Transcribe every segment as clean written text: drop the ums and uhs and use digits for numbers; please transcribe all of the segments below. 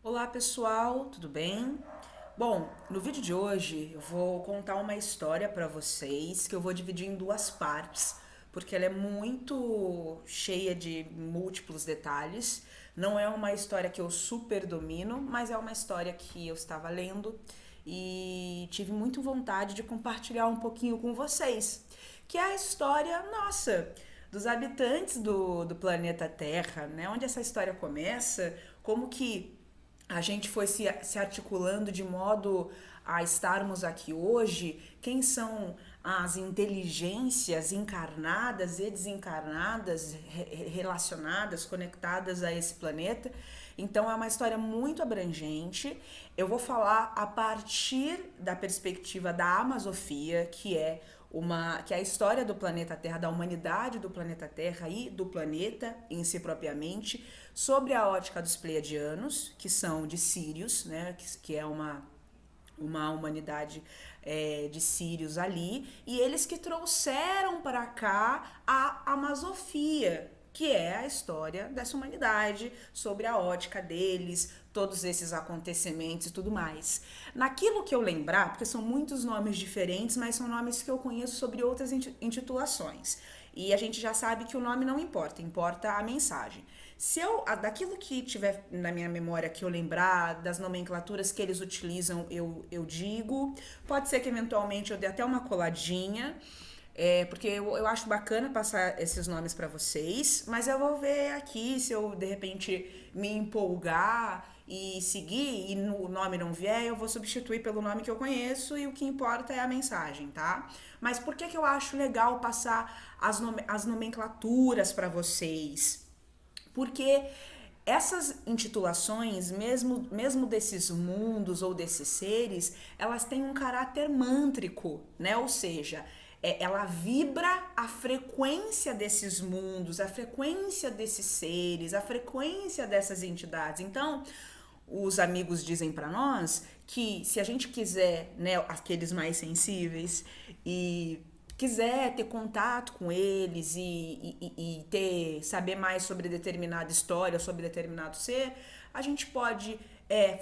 Olá pessoal, tudo bem? Bom, no vídeo de hoje eu vou contar uma história para vocês que eu vou dividir em duas partes, porque ela é muito cheia de múltiplos detalhes. Não é uma história que eu super domino, mas é uma história que eu estava lendo e tive muito vontade de compartilhar um pouquinho com vocês, que é a história nossa, dos habitantes do planeta Terra, né? Onde essa história começa, como que a gente foi se articulando de modo a estarmos aqui hoje, quem são as inteligências encarnadas e desencarnadas relacionadas, conectadas a esse planeta. Então é uma história muito abrangente. Eu vou falar a partir da perspectiva da Amazofia, que é a história do planeta Terra, da humanidade do planeta Terra e do planeta em si propriamente, sobre a ótica dos pleiadianos, que são de Sírios, né, que é uma humanidade de sírios ali, e eles que trouxeram para cá a Amazofia, que é a história dessa humanidade, sobre a ótica deles, todos esses acontecimentos e tudo mais. Naquilo que eu lembrar, porque são muitos nomes diferentes, mas são nomes que eu conheço sobre outras intitulações. E a gente já sabe que o nome não importa, importa a mensagem. Se eu, daquilo que tiver na minha memória que eu lembrar, das nomenclaturas que eles utilizam, eu digo. Pode ser que eventualmente eu dê até uma coladinha, porque eu acho bacana passar esses nomes para vocês, mas eu vou ver aqui se eu de repente me empolgar e seguir e o nome não vier, eu vou substituir pelo nome que eu conheço e o que importa é a mensagem, tá? Mas por que eu acho legal passar as nomenclaturas para vocês? Porque essas intitulações, mesmo desses mundos ou desses seres, elas têm um caráter mântrico, né? Ou seja, ela vibra a frequência desses mundos, a frequência desses seres, a frequência dessas entidades. Então, os amigos dizem para nós que se a gente quiser, né, aqueles mais sensíveis e quiser ter contato com eles e ter saber mais sobre determinada história, sobre determinado ser, a gente pode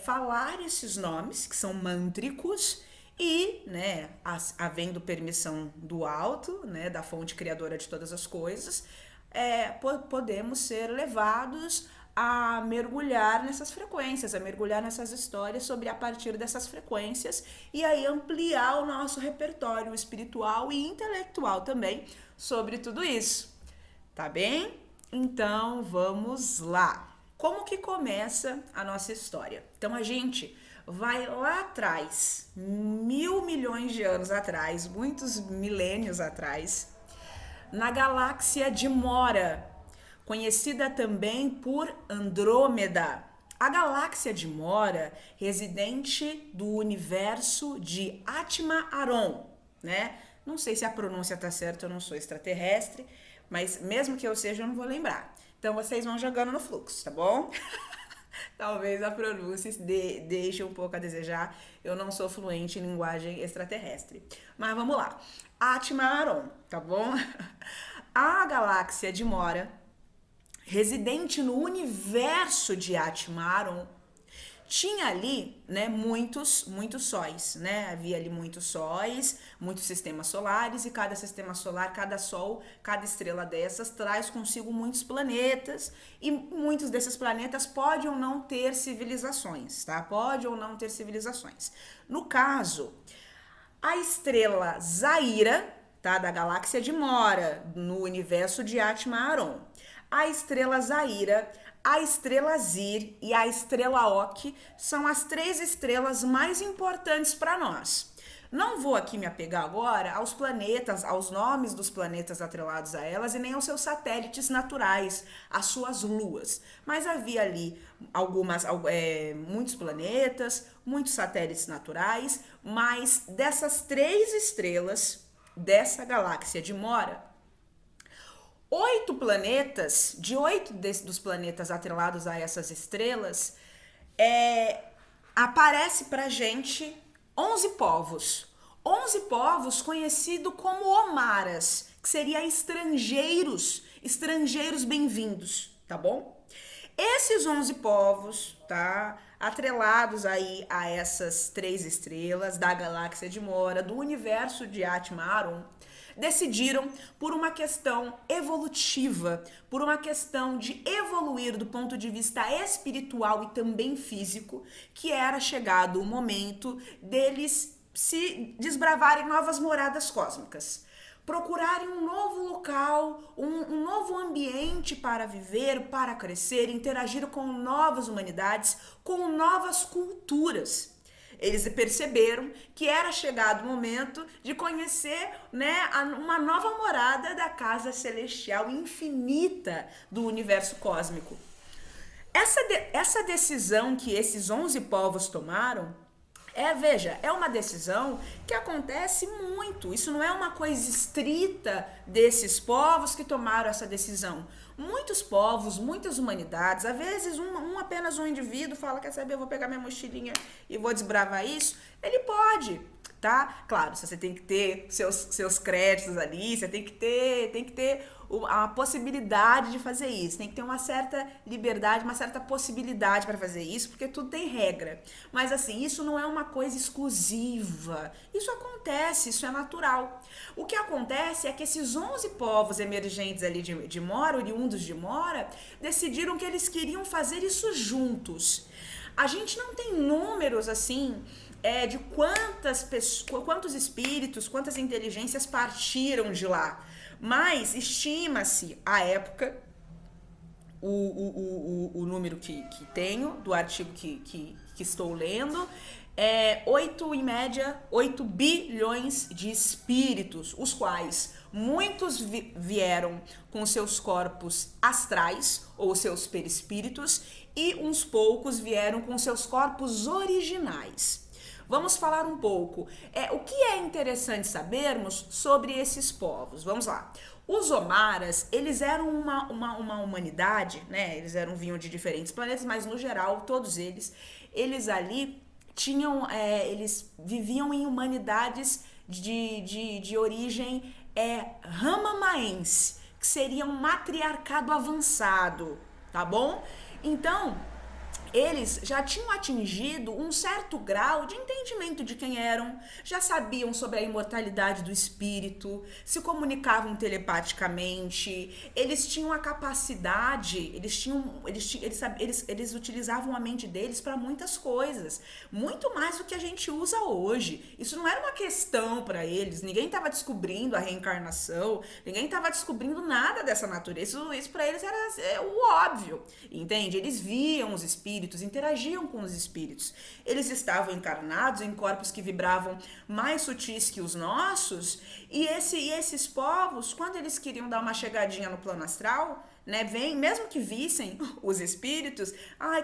falar esses nomes que são mântricos e, né, havendo permissão do alto, né, da fonte criadora de todas as coisas, podemos ser levados a mergulhar nessas frequências, a mergulhar nessas histórias sobre a partir dessas frequências e aí ampliar o nosso repertório espiritual e intelectual também sobre tudo isso. Tá bem? Então vamos lá. Como que começa a nossa história? Então a gente vai lá atrás, 1.000 milhões de anos atrás, muitos milênios atrás, na galáxia de Mora, conhecida também por Andrômeda. A galáxia de Mora, residente do universo de Atma Aron, né? Não sei se a pronúncia tá certa, eu não sou extraterrestre, mas mesmo que eu seja, eu não vou lembrar. Então vocês vão jogando no fluxo, tá bom? Talvez a pronúncia deixe um pouco a desejar. Eu não sou fluente em linguagem extraterrestre. Mas vamos lá. Atma Aron, tá bom? A galáxia de Mora, residente no universo de Atma Aron, tinha ali, né, muitos sóis, né? Havia ali muitos sóis, muitos sistemas solares e cada sistema solar, cada sol, cada estrela dessas traz consigo muitos planetas e muitos desses planetas podem ou não ter civilizações, tá? Pode ou não ter civilizações. No caso, a estrela Zaira, tá, da galáxia de Mora, no universo de Atma Aron, a estrela Zaira, a estrela Zir e a estrela Ock são as três estrelas mais importantes para nós. Não vou aqui me apegar agora aos planetas, aos nomes dos planetas atrelados a elas e nem aos seus satélites naturais, às suas luas. Mas havia ali muitos planetas, muitos satélites naturais, mas dessas três estrelas dessa galáxia de Mora, 8 planetas, dos planetas atrelados a essas estrelas, aparece pra gente 11 povos. 11 povos conhecidos como Omaras, que seria estrangeiros bem-vindos, tá bom? Esses 11 povos, tá? Atrelados aí a essas 3 estrelas da galáxia de Mora, do universo de Atmaron, decidiram por uma questão evolutiva, por uma questão de evoluir do ponto de vista espiritual e também físico, que era chegado o momento deles se desbravarem novas moradas cósmicas, procurarem um novo local, um novo ambiente para viver, para crescer, interagir com novas humanidades, com novas culturas. Eles perceberam que era chegado o momento de conhecer, né, uma nova morada da casa celestial infinita do universo cósmico. Essa decisão que esses 11 povos tomaram veja, é uma decisão que acontece muito. Isso não é uma coisa estrita desses povos que tomaram essa decisão. Muitos povos, muitas humanidades, às vezes apenas um indivíduo fala, quer saber, eu vou pegar minha mochilinha e vou desbravar isso. Ele pode, tá? Claro, você tem que ter seus créditos ali, você tem que ter a possibilidade de fazer isso, tem que ter uma certa liberdade, uma certa possibilidade para fazer isso, porque tudo tem regra. Mas assim, isso não é uma coisa exclusiva, isso acontece, isso é natural. O que acontece é que esses 11 povos emergentes ali de Mora, oriundos de Mora, decidiram que eles queriam fazer isso juntos. A gente não tem números assim de quantos espíritos, quantas inteligências partiram de lá. Mas estima-se, à época, o número que tenho, do artigo que estou lendo, em média, 8 bilhões de espíritos, os quais muitos vieram com seus corpos astrais, ou seus perispíritos, e uns poucos vieram com seus corpos originais. Vamos falar um pouco. O que é interessante sabermos sobre esses povos? Vamos lá. Os Omaras, eles eram uma humanidade, né? Vinham de diferentes planetas, mas no geral, todos eles ali eles viviam em humanidades de origem ramamaense, que seria um matriarcado avançado, tá bom? Então, eles já tinham atingido um certo grau de entendimento de quem eram, já sabiam sobre a imortalidade do espírito, se comunicavam telepaticamente, eles tinham a capacidade, eles utilizavam a mente deles para muitas coisas, muito mais do que a gente usa hoje. Isso não era uma questão para eles, ninguém estava descobrindo a reencarnação, ninguém estava descobrindo nada dessa natureza, isso para eles era o óbvio, entende? Eles viam os espíritos, interagiam com os espíritos. Eles estavam encarnados em corpos que vibravam mais sutis que os nossos, e esses povos, quando eles queriam dar uma chegadinha no plano astral, né, mesmo que vissem os espíritos,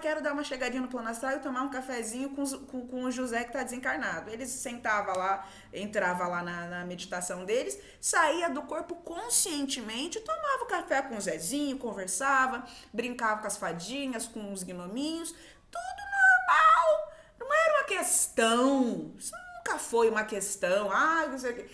quero dar uma chegadinha no plano astral e tomar um cafezinho com o José que está desencarnado. Eles sentavam lá, entrava lá na meditação deles, saía do corpo conscientemente, tomava o café com o Zezinho, conversava, brincava com as fadinhas, com os gnominhos, tudo normal. Não era uma questão, isso nunca foi uma questão, não sei o quê,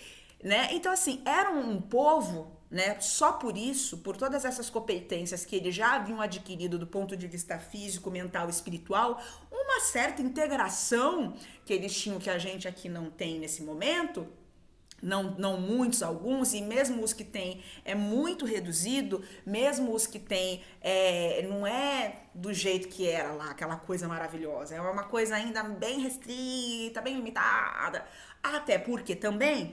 né? Então, assim, era um povo, né, só por isso, por todas essas competências que eles já haviam adquirido do ponto de vista físico, mental e espiritual, uma certa integração que eles tinham que a gente aqui não tem nesse momento, não muitos, alguns, e mesmo os que tem é muito reduzido, mesmo os que tem não é do jeito que era lá, aquela coisa maravilhosa, é uma coisa ainda bem restrita, bem limitada, até porque também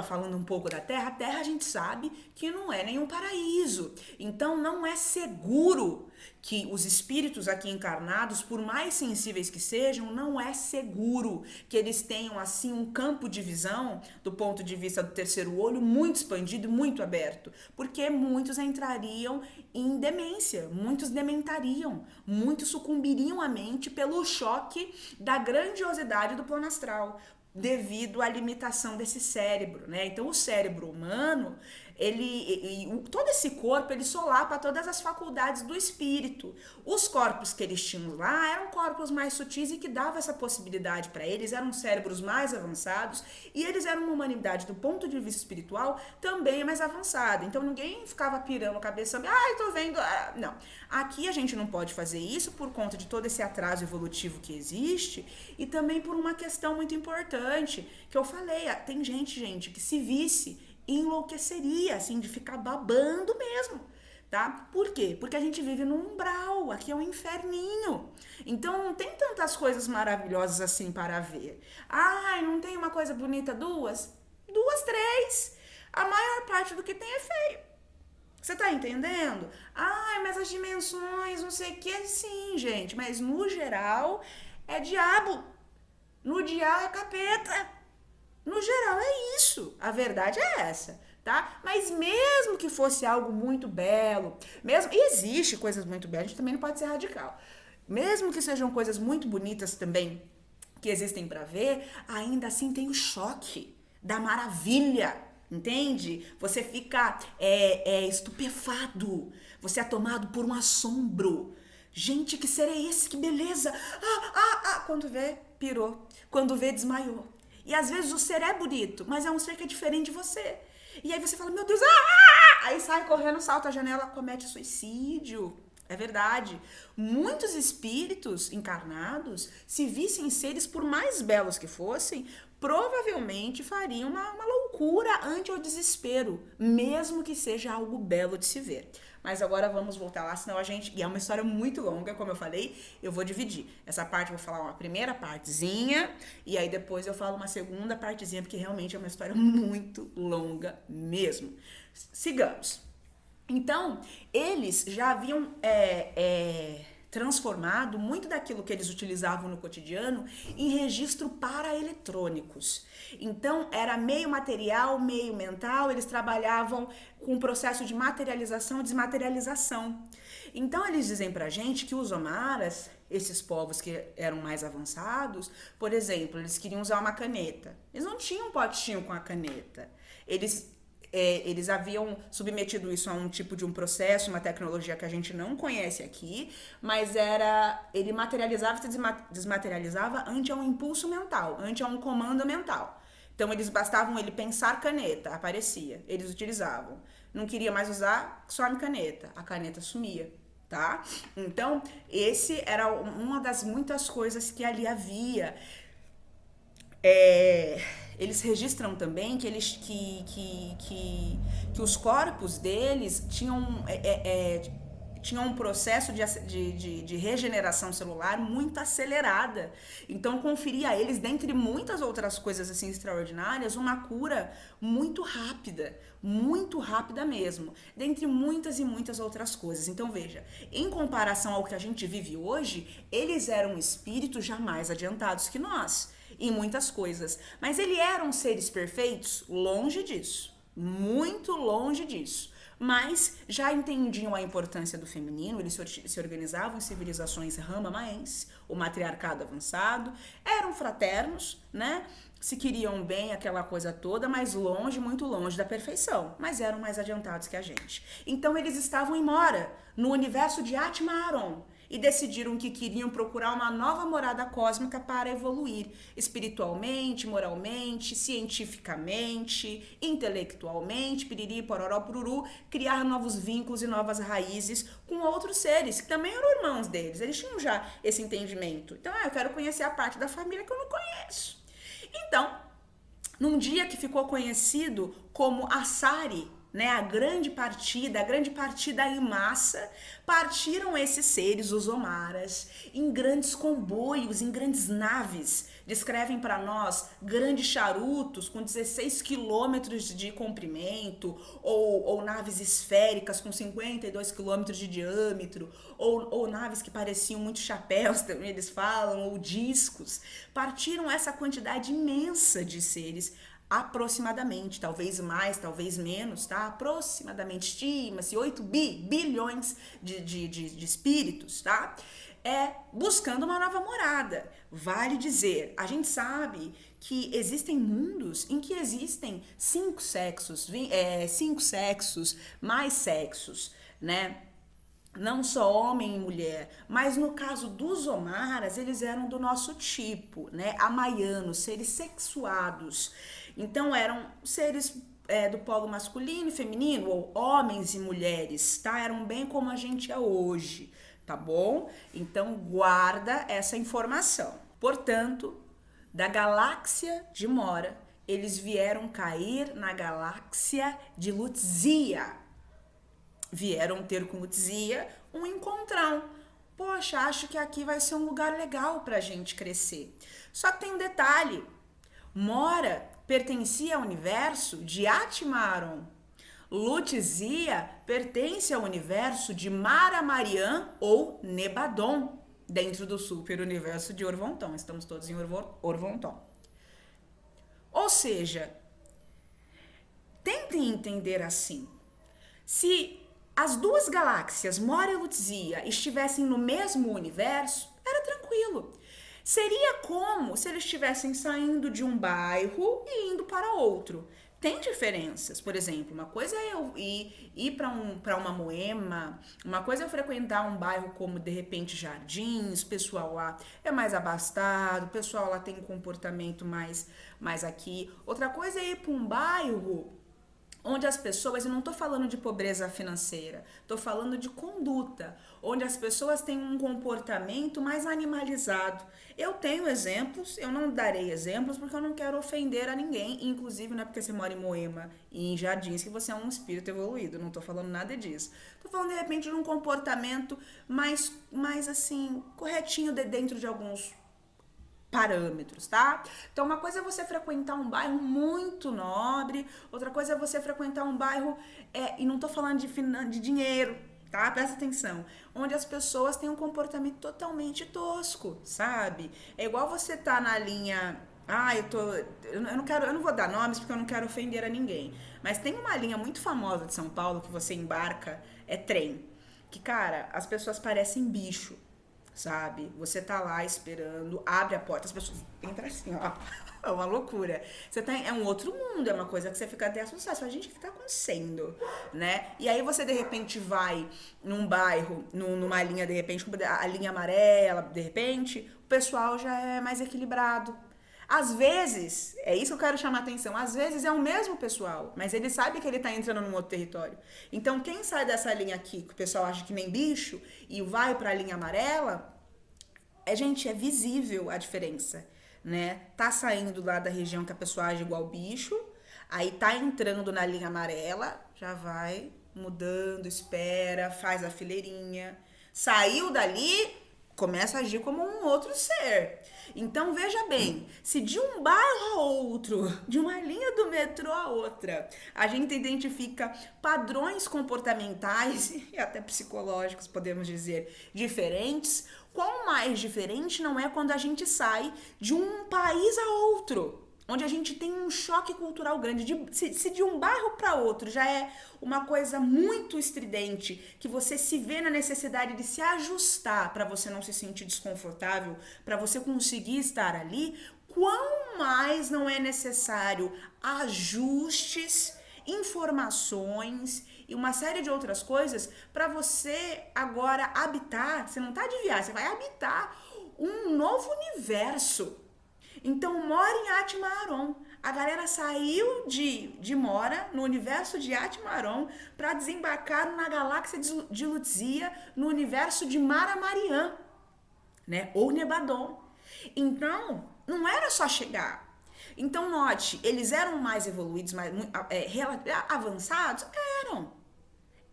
falando um pouco da Terra, a Terra a gente sabe que não é nenhum paraíso. Então não é seguro que os espíritos aqui encarnados, por mais sensíveis que sejam, não é seguro que eles tenham assim um campo de visão do ponto de vista do terceiro olho muito expandido, muito aberto, porque muitos entrariam em demência, muitos dementariam, muitos sucumbiriam à mente pelo choque da grandiosidade do plano astral, devido à limitação desse cérebro, né? Então, o cérebro humano, todo esse corpo, ele solapa todas as faculdades do espírito. Os corpos que eles tinham lá eram corpos mais sutis e que davam essa possibilidade para eles, eram cérebros mais avançados e eles eram uma humanidade do ponto de vista espiritual também mais avançada. Então ninguém ficava pirando a cabeça, tô vendo, não. Aqui a gente não pode fazer isso por conta de todo esse atraso evolutivo que existe e também por uma questão muito importante que eu falei, tem gente que se visse enlouqueceria, assim, de ficar babando mesmo, tá? Por quê? Porque a gente vive num umbral, aqui é um inferninho. Então não tem tantas coisas maravilhosas assim para ver. Não tem uma coisa bonita, duas, três. A maior parte do que tem é feio. Você tá entendendo? Mas as dimensões, não sei o que, sim, gente, mas no geral é diabo. No diabo é capeta. No geral é isso, a verdade é essa, tá? Mas mesmo que fosse algo muito belo, existe coisas muito belas, a gente também não pode ser radical. Mesmo que sejam coisas muito bonitas também, que existem pra ver, ainda assim tem o choque da maravilha, entende? Você fica estupefado, você é tomado por um assombro. Gente, que ser é esse? Que beleza! Quando vê, pirou. Quando vê, desmaiou. E às vezes o ser é bonito, mas é um ser que é diferente de você. E aí você fala, meu Deus, aí sai correndo, salta a janela, comete suicídio. É verdade. Muitos espíritos encarnados, se vissem seres por mais belos que fossem, provavelmente fariam uma loucura ante o desespero, mesmo que seja algo belo de se ver. Mas agora vamos voltar lá, senão e é uma história muito longa, como eu falei, eu vou dividir. Essa parte eu vou falar uma primeira partezinha, e aí depois eu falo uma segunda partezinha, porque realmente é uma história muito longa mesmo. Sigamos. Então, eles já haviam transformado muito daquilo que eles utilizavam no cotidiano em registro para eletrônicos. Então, era meio material, meio mental, eles trabalhavam com o processo de materialização e desmaterialização. Então, eles dizem pra gente que os Omaras, esses povos que eram mais avançados, por exemplo, eles queriam usar uma caneta. Eles não tinham um potinho com a caneta. Eles haviam submetido isso a um tipo de um processo, uma tecnologia que a gente não conhece aqui, mas ele materializava e se desmaterializava ante a um impulso mental, ante a um comando mental. Então, bastavam ele pensar caneta, aparecia, eles utilizavam. Não queria mais usar, some caneta, a caneta sumia, tá? Então, esse era uma das muitas coisas que ali havia. Eles registram também que os corpos deles tinham um processo de regeneração celular muito acelerada. Então, conferia a eles, dentre muitas outras coisas assim extraordinárias, uma cura muito rápida mesmo, dentre muitas e muitas outras coisas. Então, veja, em comparação ao que a gente vive hoje, eles eram espíritos já mais adiantados que nós, em muitas coisas. Mas eles eram seres perfeitos? Longe disso. Muito longe disso. Mas já entendiam a importância do feminino, eles se organizavam em civilizações ramamaenses, o matriarcado avançado, eram fraternos, né? Se queriam bem, aquela coisa toda, mas longe, muito longe da perfeição. Mas eram mais adiantados que a gente. Então eles estavam em Mora, no universo de Atma-Aron, e decidiram que queriam procurar uma nova morada cósmica para evoluir espiritualmente, moralmente, cientificamente, intelectualmente, piriri, pororó, pururu, criar novos vínculos e novas raízes com outros seres, que também eram irmãos deles. Eles tinham já esse entendimento. Então, eu quero conhecer a parte da família que eu não conheço. Então, num dia que ficou conhecido como Assari, né, a grande partida em massa, partiram esses seres, os Omaras, em grandes comboios, em grandes naves. Descrevem para nós grandes charutos com 16 quilômetros de comprimento, ou naves esféricas com 52 quilômetros de diâmetro, ou naves que pareciam muito chapéus, também eles falam, ou discos. Partiram essa quantidade imensa de seres, aproximadamente, talvez mais, talvez menos, tá? Aproximadamente, estima-se 8 bilhões de espíritos, tá? é buscando uma nova morada. Vale dizer, a gente sabe que existem mundos em que existem 5 sexos, mais sexos, né? Não só homem e mulher, mas no caso dos Omaras, eles eram do nosso tipo, né? Amaianos, seres sexuados. Então eram seres do polo masculino e feminino, ou homens e mulheres, tá? Eram bem como a gente é hoje, tá bom? Então guarda essa informação. Portanto, da galáxia de Mora, eles vieram cair na galáxia de Lutzia. Vieram ter com Lutzia um encontrão. Poxa, acho que aqui vai ser um lugar legal pra gente crescer. Só que tem um detalhe. Mora pertencia ao universo de Atmaron. Lutzia pertence ao universo de Maramarian ou Nebadon, dentro do super universo de Orvonton. Estamos todos em Orvonton. Ou seja, tentem entender assim. Se as duas galáxias, Mora e Lutzia, estivessem no mesmo universo, era tranquilo. Seria como se eles estivessem saindo de um bairro e indo para outro. Tem diferenças, por exemplo, uma coisa é eu ir para uma moema, uma coisa é eu frequentar um bairro como, de repente, Jardins, o pessoal lá é mais abastado, o pessoal lá tem um comportamento mais aqui. Outra coisa é ir para um bairro onde as pessoas, eu não estou falando de pobreza financeira, estou falando de conduta, onde as pessoas têm um comportamento mais animalizado. Eu tenho exemplos, eu não darei exemplos porque eu não quero ofender a ninguém, inclusive não é porque você mora em Moema e em Jardins que você é um espírito evoluído, não estou falando nada disso. Estou falando de repente de um comportamento mais assim, corretinho dentro de alguns parâmetros, tá? Então uma coisa é você frequentar um bairro muito nobre, outra coisa é você frequentar um bairro, e não tô falando de dinheiro, tá? Presta atenção, onde as pessoas têm um comportamento totalmente tosco, sabe? É igual você tá na linha, eu não vou dar nomes porque eu não quero ofender a ninguém, mas tem uma linha muito famosa de São Paulo que você embarca, é trem, que cara, as pessoas parecem bicho, sabe? Você tá lá esperando, abre a porta, as pessoas entram assim, ó. É uma loucura. É um outro mundo, é uma coisa que você fica até assustado. Você fala, gente, o que tá acontecendo? Né? E aí você, de repente, vai num bairro, numa linha, de repente, a linha amarela, de repente, o pessoal já é mais equilibrado. Às vezes, é isso que eu quero chamar a atenção, às vezes é o mesmo pessoal, mas ele sabe que ele tá entrando num outro território. Então, quem sai dessa linha aqui, que o pessoal acha que nem bicho, e vai pra linha amarela, gente, é visível a diferença, né? Tá saindo lá da região que a pessoa age igual bicho, aí tá entrando na linha amarela, já vai mudando, espera, faz a fileirinha. Saiu dali, começa a agir como um outro ser. Então, veja bem, se de um bairro a outro, de uma linha do metrô a outra, a gente identifica padrões comportamentais e até psicológicos, podemos dizer, diferentes, quão mais diferente não é quando a gente sai de um país a outro, onde a gente tem um choque cultural grande. Se de um bairro para outro já é uma coisa muito estridente, que você se vê na necessidade de se ajustar para você não se sentir desconfortável, para você conseguir estar ali, quão mais não é necessário ajustes, informações e uma série de outras coisas para você agora habitar, você não tá de viagem, você vai habitar um novo universo. Então, Mora em Atmaron. A galera saiu de Mora, no universo de Atmaron, para desembarcar na galáxia de Lutzia, no universo de Maramarian, né? Ou Nebadon. Então, não era só chegar. Então, note, eles eram mais evoluídos, avançados?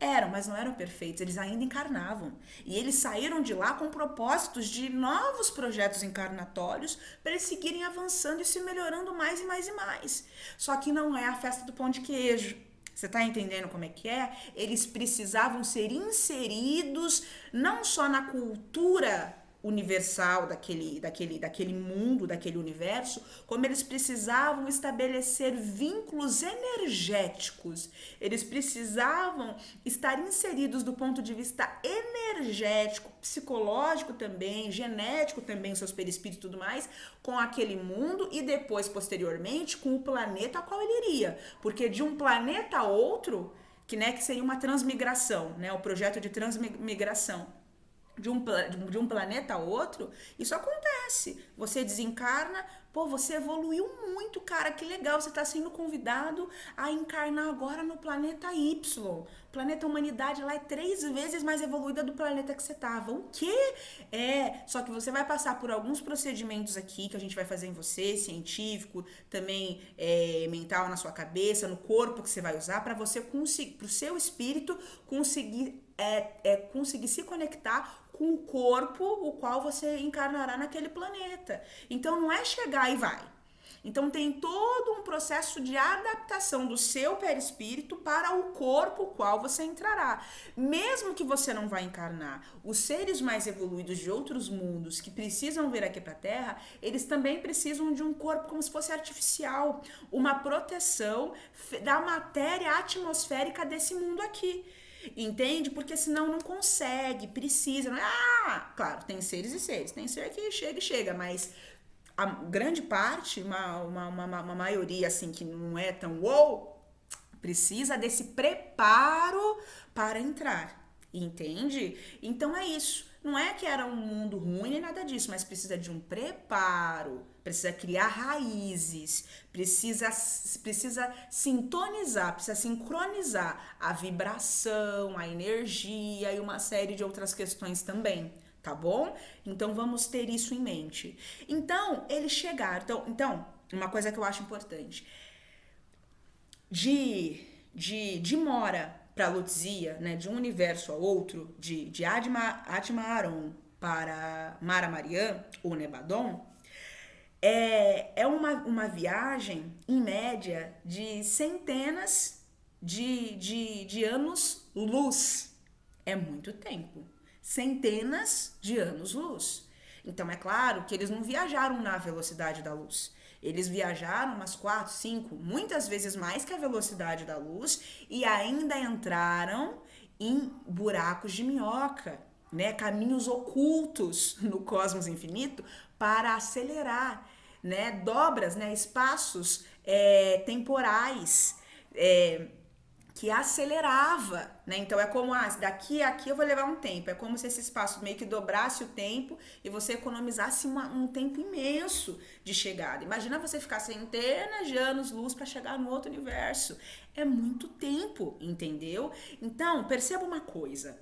Eram, mas não eram perfeitos, eles ainda encarnavam. E eles saíram de lá com propósitos de novos projetos encarnatórios para eles seguirem avançando e se melhorando mais e mais e mais. Só que não é a festa do pão de queijo. Você tá entendendo como é que é? Eles precisavam ser inseridos não só na cultura universal daquele mundo, daquele universo, como eles precisavam estabelecer vínculos energéticos. Eles precisavam estar inseridos do ponto de vista energético, psicológico também, genético também, seus perispíritos e tudo mais, com aquele mundo e depois, posteriormente, com o planeta ao qual ele iria. Porque de um planeta a outro, que seria uma transmigração, né? O projeto de transmigração de um planeta a outro, isso acontece. Você desencarna, pô, você evoluiu muito, cara, que legal, você está sendo convidado a encarnar agora no planeta Y. O planeta Humanidade lá é 3 vezes mais evoluída do planeta que você estava. O quê? Só que você vai passar por alguns procedimentos aqui que a gente vai fazer em você, científico, também mental na sua cabeça, no corpo que você vai usar, para você conseguir, para o seu espírito conseguir conseguir se conectar com o corpo o qual você encarnará naquele planeta. Então não é chegar e vai. Então tem todo um processo de adaptação do seu perispírito para o corpo o qual você entrará. Mesmo que você não vá encarnar, os seres mais evoluídos de outros mundos que precisam vir aqui para a Terra, eles também precisam de um corpo como se fosse artificial, uma proteção da matéria atmosférica desse mundo aqui. Entende? Porque senão não consegue, precisa. Claro, tem seres e seres. Tem ser que chega, mas a grande parte, uma maioria assim que não é tão precisa desse preparo para entrar. Entende? Então é isso. Não é que era um mundo ruim nem nada disso, mas precisa de um preparo, precisa criar raízes, precisa sintonizar, precisa sincronizar a vibração, a energia e uma série de outras questões também, tá bom? Então vamos ter isso em mente. Então, eles chegaram. Então, uma coisa que eu acho importante. De Mora para Lutzia, né, de um universo a outro, de Atma Aron para Mara Mariam, ou Nebadon, é uma viagem, em média, de centenas de anos-luz. É muito tempo. Centenas de anos-luz. Então, é claro que eles não viajaram na velocidade da luz. Eles viajaram umas 4, 5, muitas vezes mais que a velocidade da luz e ainda entraram em buracos de minhoca, né? Caminhos ocultos no cosmos infinito para acelerar, né? Dobras, né? Espaços temporais que acelerava, né? Então é como, daqui a aqui eu vou levar um tempo. É como se esse espaço meio que dobrasse o tempo e você economizasse um tempo imenso de chegada. Imagina você ficar centenas de anos-luz para chegar no outro universo. É muito tempo, entendeu? Então, perceba uma coisa.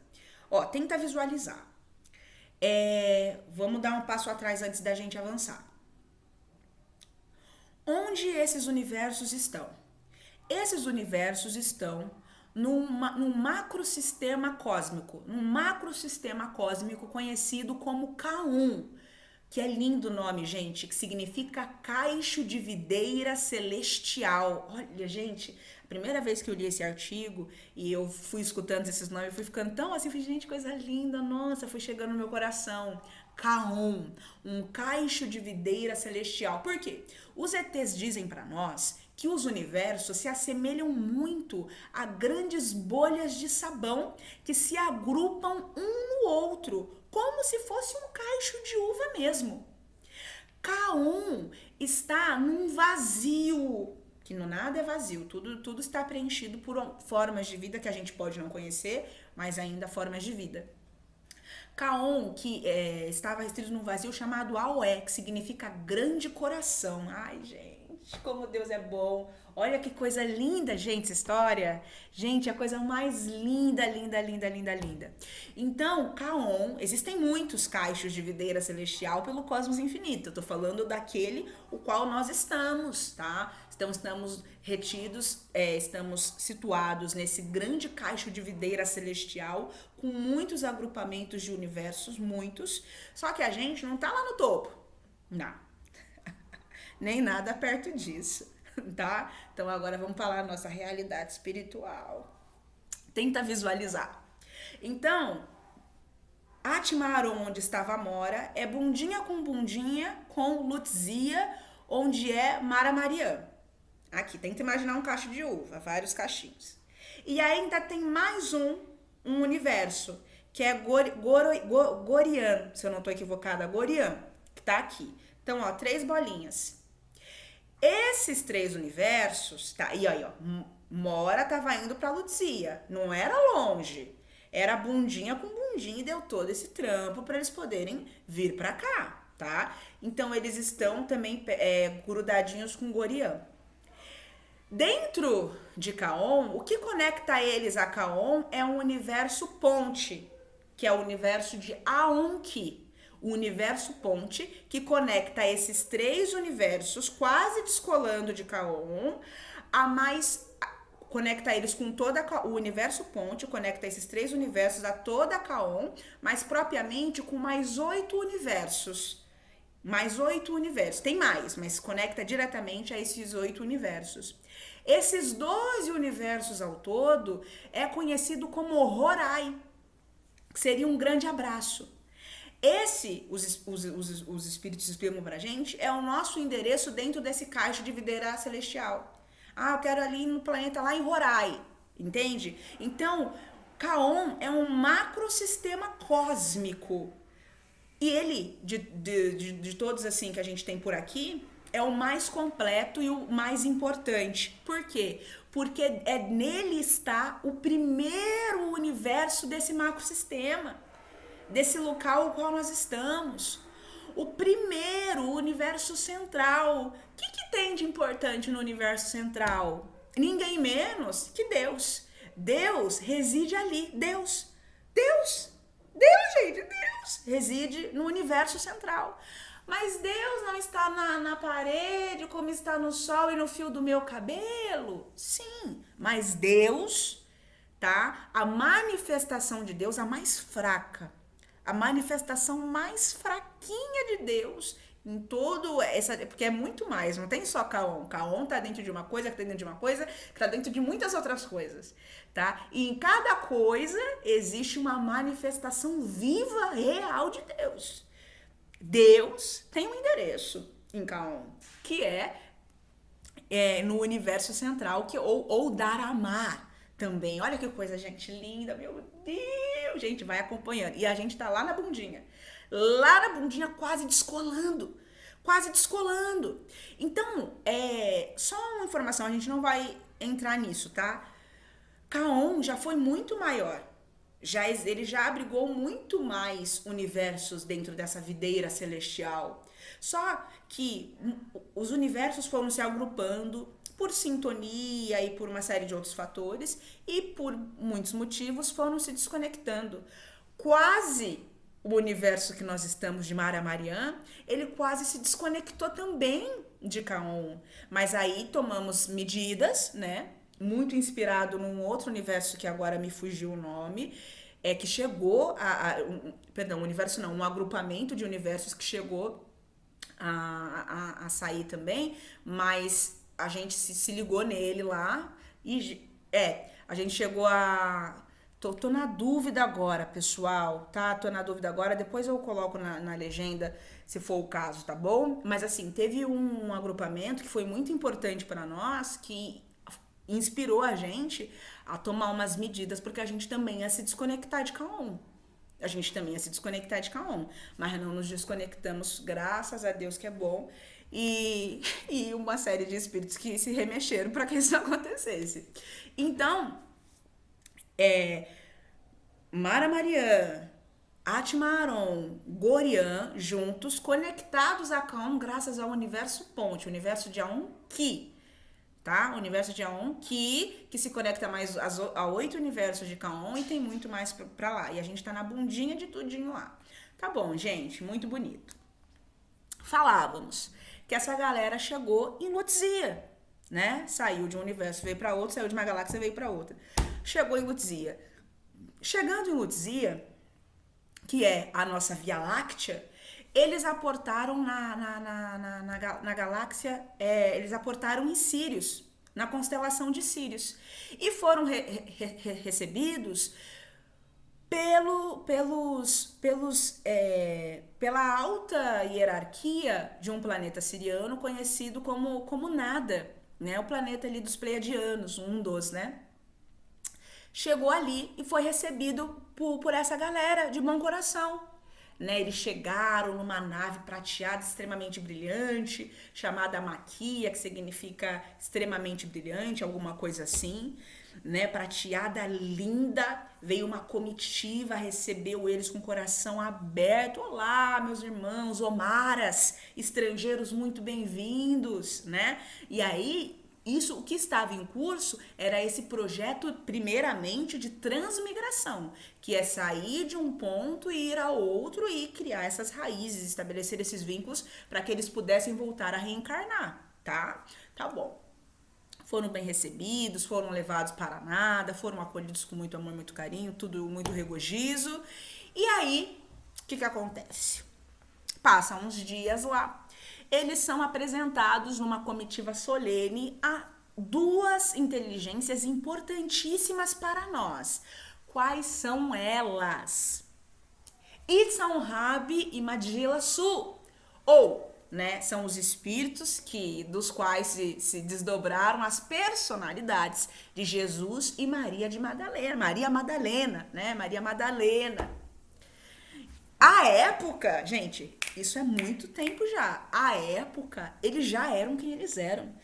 Tenta visualizar. Vamos dar um passo atrás antes da gente avançar. Onde esses universos estão? Esses universos estão num macrosistema cósmico, conhecido como K1, que é lindo o nome, gente, que significa caixo de videira celestial. Olha, gente, a primeira vez que eu li esse artigo e eu fui escutando esses nomes, eu fui ficando tão assim, falei, gente, coisa linda, nossa, foi chegando no meu coração. K1, um caixo de videira celestial. Por quê? Os ETs dizem para nós que os universos se assemelham muito a grandes bolhas de sabão que se agrupam um no outro, como se fosse um caixo de uva mesmo. K1 está num vazio, que no nada é vazio, tudo está preenchido por formas de vida que a gente pode não conhecer, mas ainda formas de vida. K1, que estava restrito num vazio chamado Aoé, que significa grande coração. Ai, gente, como Deus é bom. Olha que coisa linda, gente, essa história. Gente, a coisa mais linda, linda, linda, linda, linda. Então, K1, existem muitos caixos de videira celestial pelo cosmos infinito. Eu tô falando daquele o qual nós estamos, tá? Estamos retidos, estamos situados nesse grande caixo de videira celestial com muitos agrupamentos de universos, muitos. Só que a gente não tá lá no topo. Não. Nem nada perto disso, tá? Então agora vamos falar a nossa realidade espiritual. Tenta visualizar. Então, Atmaron, onde estava Mora, é bundinha com Lutzia, onde é Mara Mariã. Aqui, tenta imaginar um cacho de uva, vários cachinhos. E ainda tem mais um universo, que é Gorian, se eu não estou equivocada, Gorian, que tá aqui. Então, ó, 3 bolinhas. Esses 3 universos, tá? E aí, ó, Mora tava indo pra Lutzia, não era longe. Era bundinha com bundinha e deu todo esse trampo para eles poderem vir pra cá, tá? Então, eles estão também grudadinhos com Gorian. Dentro de Kaon, o que conecta eles a Kaon é um universo ponte, que é o universo de Aonki, o universo ponte que conecta esses 3 universos, quase descolando de Kaon, conecta eles com toda o universo ponte, conecta esses 3 universos a toda a Kaon, mas propriamente com mais 8 universos. Mais 8 universos. Tem mais, mas conecta diretamente a esses 8 universos. Esses 12 universos ao todo é conhecido como Horai, que seria um grande abraço. Os espíritos explicam pra gente, é o nosso endereço dentro desse caixa de videira celestial. Ah, eu quero ali no planeta lá em Horai, entende? Então, Kaon é um macrosistema cósmico. E ele, de todos assim que a gente tem por aqui, é o mais completo e o mais importante. Por quê? Porque nele está o primeiro universo desse macrosistema, desse local ao qual nós estamos. O primeiro, o universo central. O que tem de importante no universo central? Ninguém menos que Deus. Deus reside ali. Deus, gente, Deus reside no universo central. Mas Deus não está na parede como está no sol e no fio do meu cabelo? Sim, mas Deus, tá? A manifestação de Deus, a mais fraca, a manifestação mais fraquinha de Deus em todo essa, porque é muito mais, não tem só Kaon. Kaon tá dentro de uma coisa, que tá dentro de uma coisa, que tá dentro de muitas outras coisas, tá? E em cada coisa existe uma manifestação viva, real de Deus. Deus tem um endereço em Kaon, que é no universo central, ou Daramá também. Olha que coisa, gente, linda, meu Deus! Gente, vai acompanhando. E a gente tá lá na bundinha. Lá na bundinha, quase descolando. Quase descolando. Então, só uma informação, a gente não vai entrar nisso, tá? Kaon já foi muito maior. Ele já abrigou muito mais universos dentro dessa videira celestial. Só que os universos foram se agrupando por sintonia e por uma série de outros fatores, e por muitos motivos foram se desconectando. Quase o universo que nós estamos de Mara Mariã, ele quase se desconectou também de Kaon. Mas aí tomamos medidas, né? Muito inspirado num outro universo que agora me fugiu o nome, que chegou perdão, universo não, um agrupamento de universos que chegou a sair também, mas a gente se ligou nele lá e a gente chegou a... Tô na dúvida agora, pessoal, tá? Tô na dúvida agora, depois eu coloco na legenda se for o caso, tá bom? Mas assim, teve um agrupamento que foi muito importante para nós, que inspirou a gente a tomar umas medidas, porque a gente também ia se desconectar de Kaon. A gente também ia se desconectar de Kaon, mas não nos desconectamos, graças a Deus que é bom, e uma série de espíritos que se remexeram para que isso acontecesse. Então, Mara Mariã, Atmaron, Gorian, juntos, conectados a Kaon graças ao universo ponte, o universo de Aonki, tá? O universo de Aonki, que se conecta mais a 8 universos de Kaon e tem muito mais pra lá. E a gente tá na bundinha de tudinho lá. Tá bom, gente, muito bonito. Falávamos que essa galera chegou em Lutzia, né? Saiu de um universo, veio pra outro, saiu de uma galáxia, veio pra outra. Chegou em Lutzia. Chegando em Lutzia, que é a nossa Via Láctea, eles aportaram na galáxia, eles aportaram em Sírius, na constelação de Sírios. E foram recebidos pela alta hierarquia de um planeta siriano conhecido como Nada, né? O planeta ali dos Pleiadianos, um dos, né? Chegou ali e foi recebido por essa galera de bom coração. Né, eles chegaram numa nave prateada extremamente brilhante, chamada Maquia, que significa extremamente brilhante, alguma coisa assim, né, prateada linda. Veio uma comitiva, recebeu eles com o coração aberto. Olá, meus irmãos, omaras, estrangeiros muito bem-vindos, né? E aí isso, o que estava em curso era esse projeto, primeiramente, de transmigração, que é sair de um ponto e ir a outro e criar essas raízes, estabelecer esses vínculos para que eles pudessem voltar a reencarnar, tá? Tá bom. Foram bem recebidos, foram levados para Nada, foram acolhidos com muito amor, muito carinho, tudo muito regozijo. E aí, o que acontece? Passam uns dias lá. Eles são apresentados numa comitiva solene a duas inteligências importantíssimas para nós. Quais são elas? Itzan-Rabi e Magila-Su, ou, né, são os espíritos dos quais se desdobraram as personalidades de Jesus e Maria de Madalena, Maria Madalena, né, Maria Madalena. A época, gente, isso é muito tempo já. A época, eles já eram quem eles eram.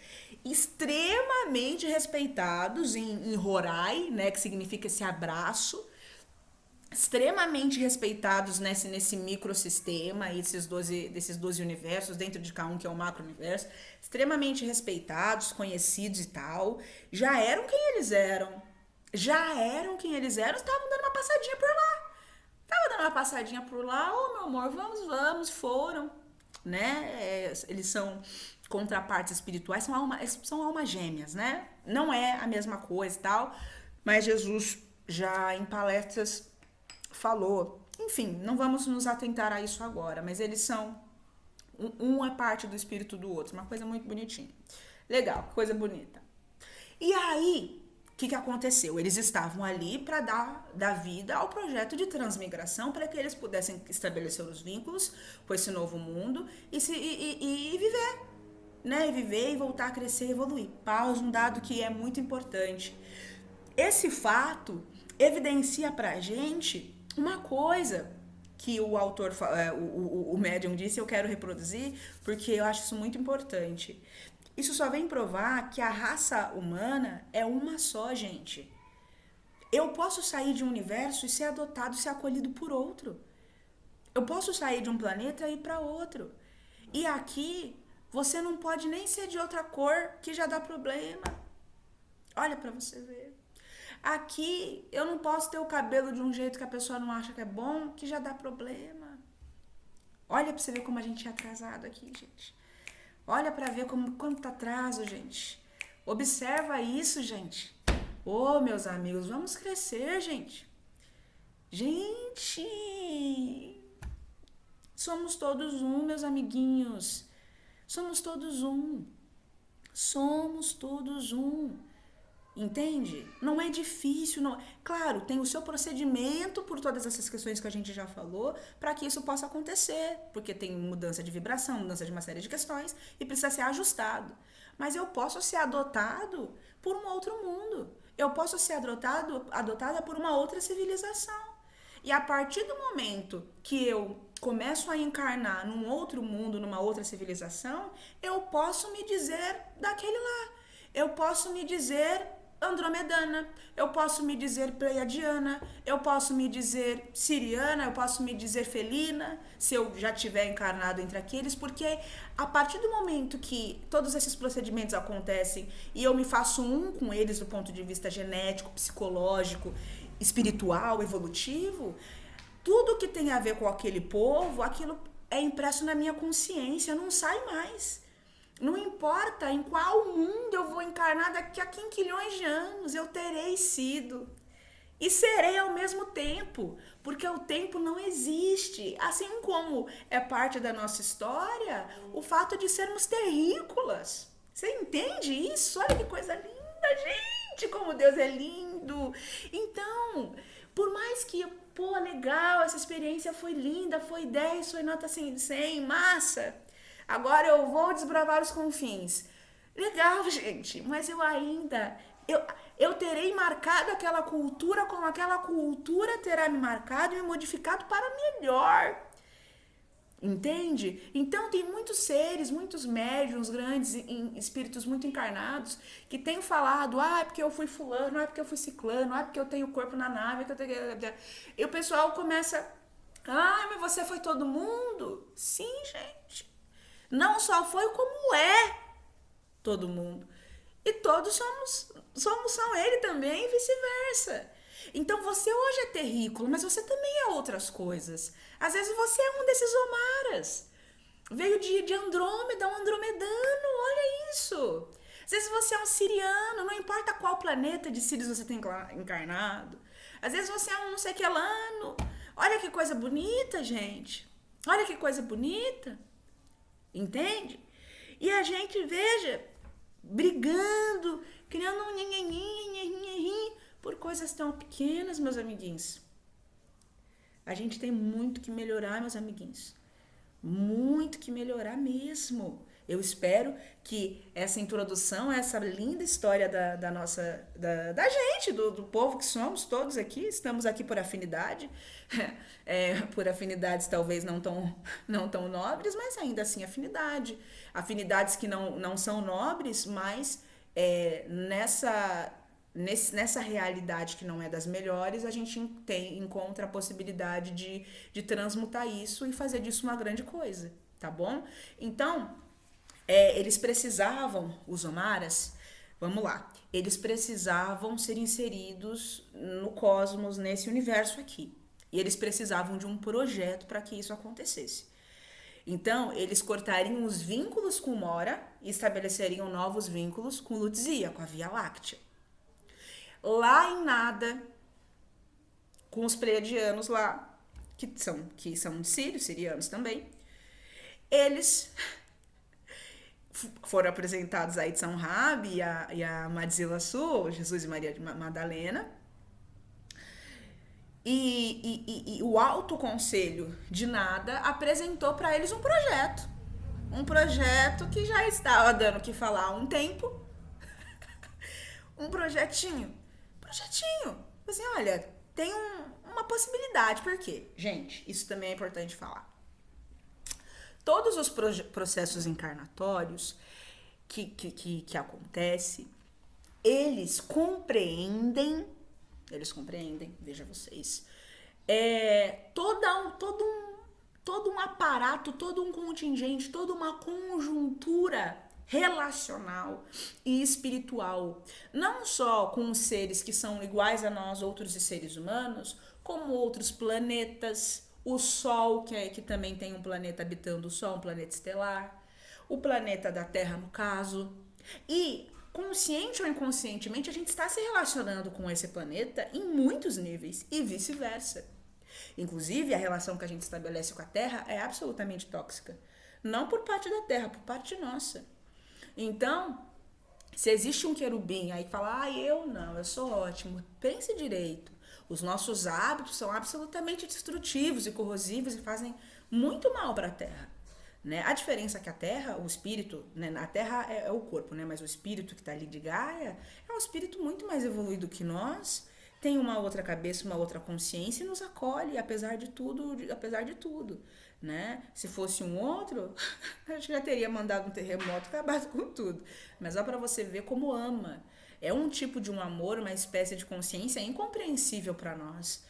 Extremamente respeitados em Horai, né, que significa esse abraço. Extremamente respeitados nesse microsistema, desses 12 universos, dentro de cada um que é o macro-universo. Extremamente respeitados, conhecidos e tal. Já eram quem eles eram. Estavam dando uma passadinha por lá. Tava dando uma passadinha por lá, meu amor, vamos, foram, né? Eles são contrapartes espirituais, são almas gêmeas, né? Não é a mesma coisa e tal, mas Jesus já em palestras falou. Enfim, não vamos nos atentar a isso agora, mas eles são, um é parte do espírito do outro, uma coisa muito bonitinha. Legal, coisa bonita. E aí, o que aconteceu? Eles estavam ali para dar vida ao projeto de transmigração, para que eles pudessem estabelecer os vínculos com esse novo mundo e viver, né? E viver e voltar a crescer e evoluir. Pausa, um dado que é muito importante. Esse fato evidencia pra gente uma coisa que o autor, o médium disse, eu quero reproduzir, porque eu acho isso muito importante. Isso só vem provar que a raça humana é uma só, gente. Eu posso sair de um universo e ser adotado, ser acolhido por outro. Eu posso sair de um planeta e ir para outro. E aqui, você não pode nem ser de outra cor, que já dá problema. Olha para você ver. Aqui, eu não posso ter o cabelo de um jeito que a pessoa não acha que é bom, que já dá problema. Olha para você ver como a gente é atrasado aqui, gente. Olha para ver quanto atraso, gente. Observa isso, gente. Ô, meus amigos, vamos crescer, gente. Gente, somos todos um, meus amiguinhos. Somos todos um. Somos todos um. Entende? Não é difícil, não. Claro, tem o seu procedimento por todas essas questões que a gente já falou, para que isso possa acontecer, porque tem mudança de vibração, mudança de uma série de questões e precisa ser ajustado. Mas eu posso ser adotado por um outro mundo. Eu posso ser adotada por uma outra civilização. E a partir do momento que eu começo a encarnar num outro mundo, numa outra civilização, eu posso me dizer daquele lá. Eu posso me dizer andromedana, eu posso me dizer pleiadiana, eu posso me dizer siriana, eu posso me dizer felina, se eu já tiver encarnado entre aqueles, porque a partir do momento que todos esses procedimentos acontecem e eu me faço um com eles do ponto de vista genético, psicológico, espiritual, evolutivo, tudo que tem a ver com aquele povo, aquilo é impresso na minha consciência, não sai mais. Não importa em qual mundo eu vou encarnar daqui a quinquilhões de anos, eu terei sido. E serei ao mesmo tempo, porque o tempo não existe. Assim como é parte da nossa história, o fato de sermos terrícolas. Você entende isso? Olha que coisa linda, gente! Como Deus é lindo! Então, por mais que pô, legal, essa experiência foi linda, foi 10, foi nota 100, massa. Agora eu vou desbravar os confins. Legal, gente, mas eu terei marcado aquela cultura como aquela cultura terá me marcado e me modificado para melhor. Entende? Então tem muitos seres, muitos médiuns grandes, espíritos muito encarnados, que têm falado, é porque eu fui fulano, é porque eu fui ciclano, é porque eu tenho corpo na nave, que eu tenho... E o pessoal começa, mas você foi todo mundo? Sim, gente. Não só foi, como é todo mundo. E todos são ele também e vice-versa. Então você hoje é terrícola, mas você também é outras coisas. Às vezes você é um desses Omaras. Veio de Andrômeda, um andromedano, olha isso. Às vezes você é um siriano, não importa qual planeta de Sírios você tem encarnado. Às vezes você é um não sei que lano. Olha que coisa bonita, gente. Olha que coisa bonita. Entende? E a gente, veja, brigando, criando um nhenhenhen por coisas tão pequenas, meus amiguinhos. A gente tem muito que melhorar, meus amiguinhos. Muito que melhorar mesmo. Eu espero que essa introdução, essa linda história da nossa, da gente, do povo que somos todos aqui, estamos aqui por afinidade, por afinidades talvez não tão nobres, mas ainda assim afinidade. Afinidades que não são nobres, mas nessa realidade que não é das melhores, a gente encontra a possibilidade de transmutar isso e fazer disso uma grande coisa, tá bom? Então, eles precisavam, os Omaras, vamos lá, eles precisavam ser inseridos no cosmos, nesse universo aqui. E eles precisavam de um projeto para que isso acontecesse. Então, eles cortariam os vínculos com Mora e estabeleceriam novos vínculos com Lutzia, com a Via Láctea. Lá em Nada, com os pleiadianos lá, que são de Sírios, sirianos também, eles foram apresentados a Itzan Rabi e a Madzila Sul, Jesus e Maria Madalena, e o Alto Conselho de Nada apresentou para eles um projeto que já estava dando o que falar há um tempo, um projetinho, assim, olha, tem uma possibilidade, por quê? Gente, isso também é importante falar. Todos os processos encarnatórios que acontecem, eles compreendem, veja vocês, todo um aparato, todo um contingente, toda uma conjuntura relacional e espiritual, não só com os seres que são iguais a nós, outros seres humanos, como outros planetas, o Sol, que também tem um planeta habitando o Sol, um planeta estelar, o planeta da Terra, no caso, e consciente ou inconscientemente a gente está se relacionando com esse planeta em muitos níveis e vice-versa. Inclusive, a relação que a gente estabelece com a Terra é absolutamente tóxica. Não por parte da Terra, por parte nossa. Então, se existe um querubim aí que fala, eu sou ótimo, pense direito. Os nossos hábitos são absolutamente destrutivos e corrosivos e fazem muito mal para a Terra. Né? A diferença é que a Terra, o espírito, né? A Terra é o corpo, né? Mas o espírito que está ali de Gaia é um espírito muito mais evoluído que nós, tem uma outra cabeça, uma outra consciência e nos acolhe, apesar de tudo. Né? Se fosse um outro, a gente já teria mandado um terremoto e acabado com tudo. Mas ó, para você ver como ama. É um tipo de um amor, uma espécie de consciência incompreensível para nós.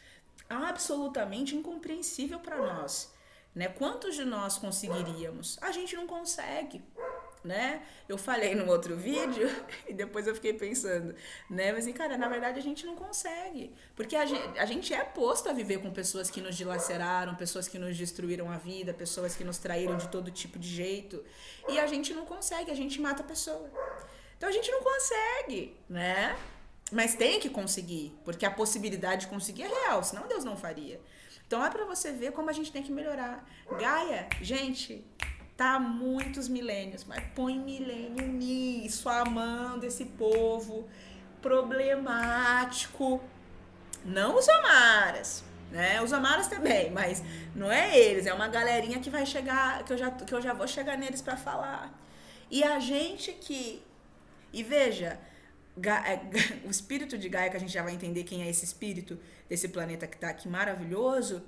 Absolutamente incompreensível para nós. Né? Quantos de nós conseguiríamos? A gente não consegue. Né? Eu falei no outro vídeo e depois eu fiquei pensando, né? Mas, cara, na verdade a gente não consegue. Porque a gente é posto a viver com pessoas que nos dilaceraram, pessoas que nos destruíram a vida, pessoas que nos traíram de todo tipo de jeito. E a gente não consegue, a gente mata a pessoa. Então a gente não consegue, né? Mas tem que conseguir, porque a possibilidade de conseguir é real, senão Deus não faria. Então é pra você ver como a gente tem que melhorar. Gaia, gente, tá há muitos milênios, mas põe milênio nisso, amando esse povo problemático. Não os Omaras, né? Os Amaras também, mas não é eles, é uma galerinha que vai chegar, que eu já vou chegar neles para falar. E a gente que... E veja, o espírito de Gaia, que a gente já vai entender quem é esse espírito desse planeta que tá aqui maravilhoso,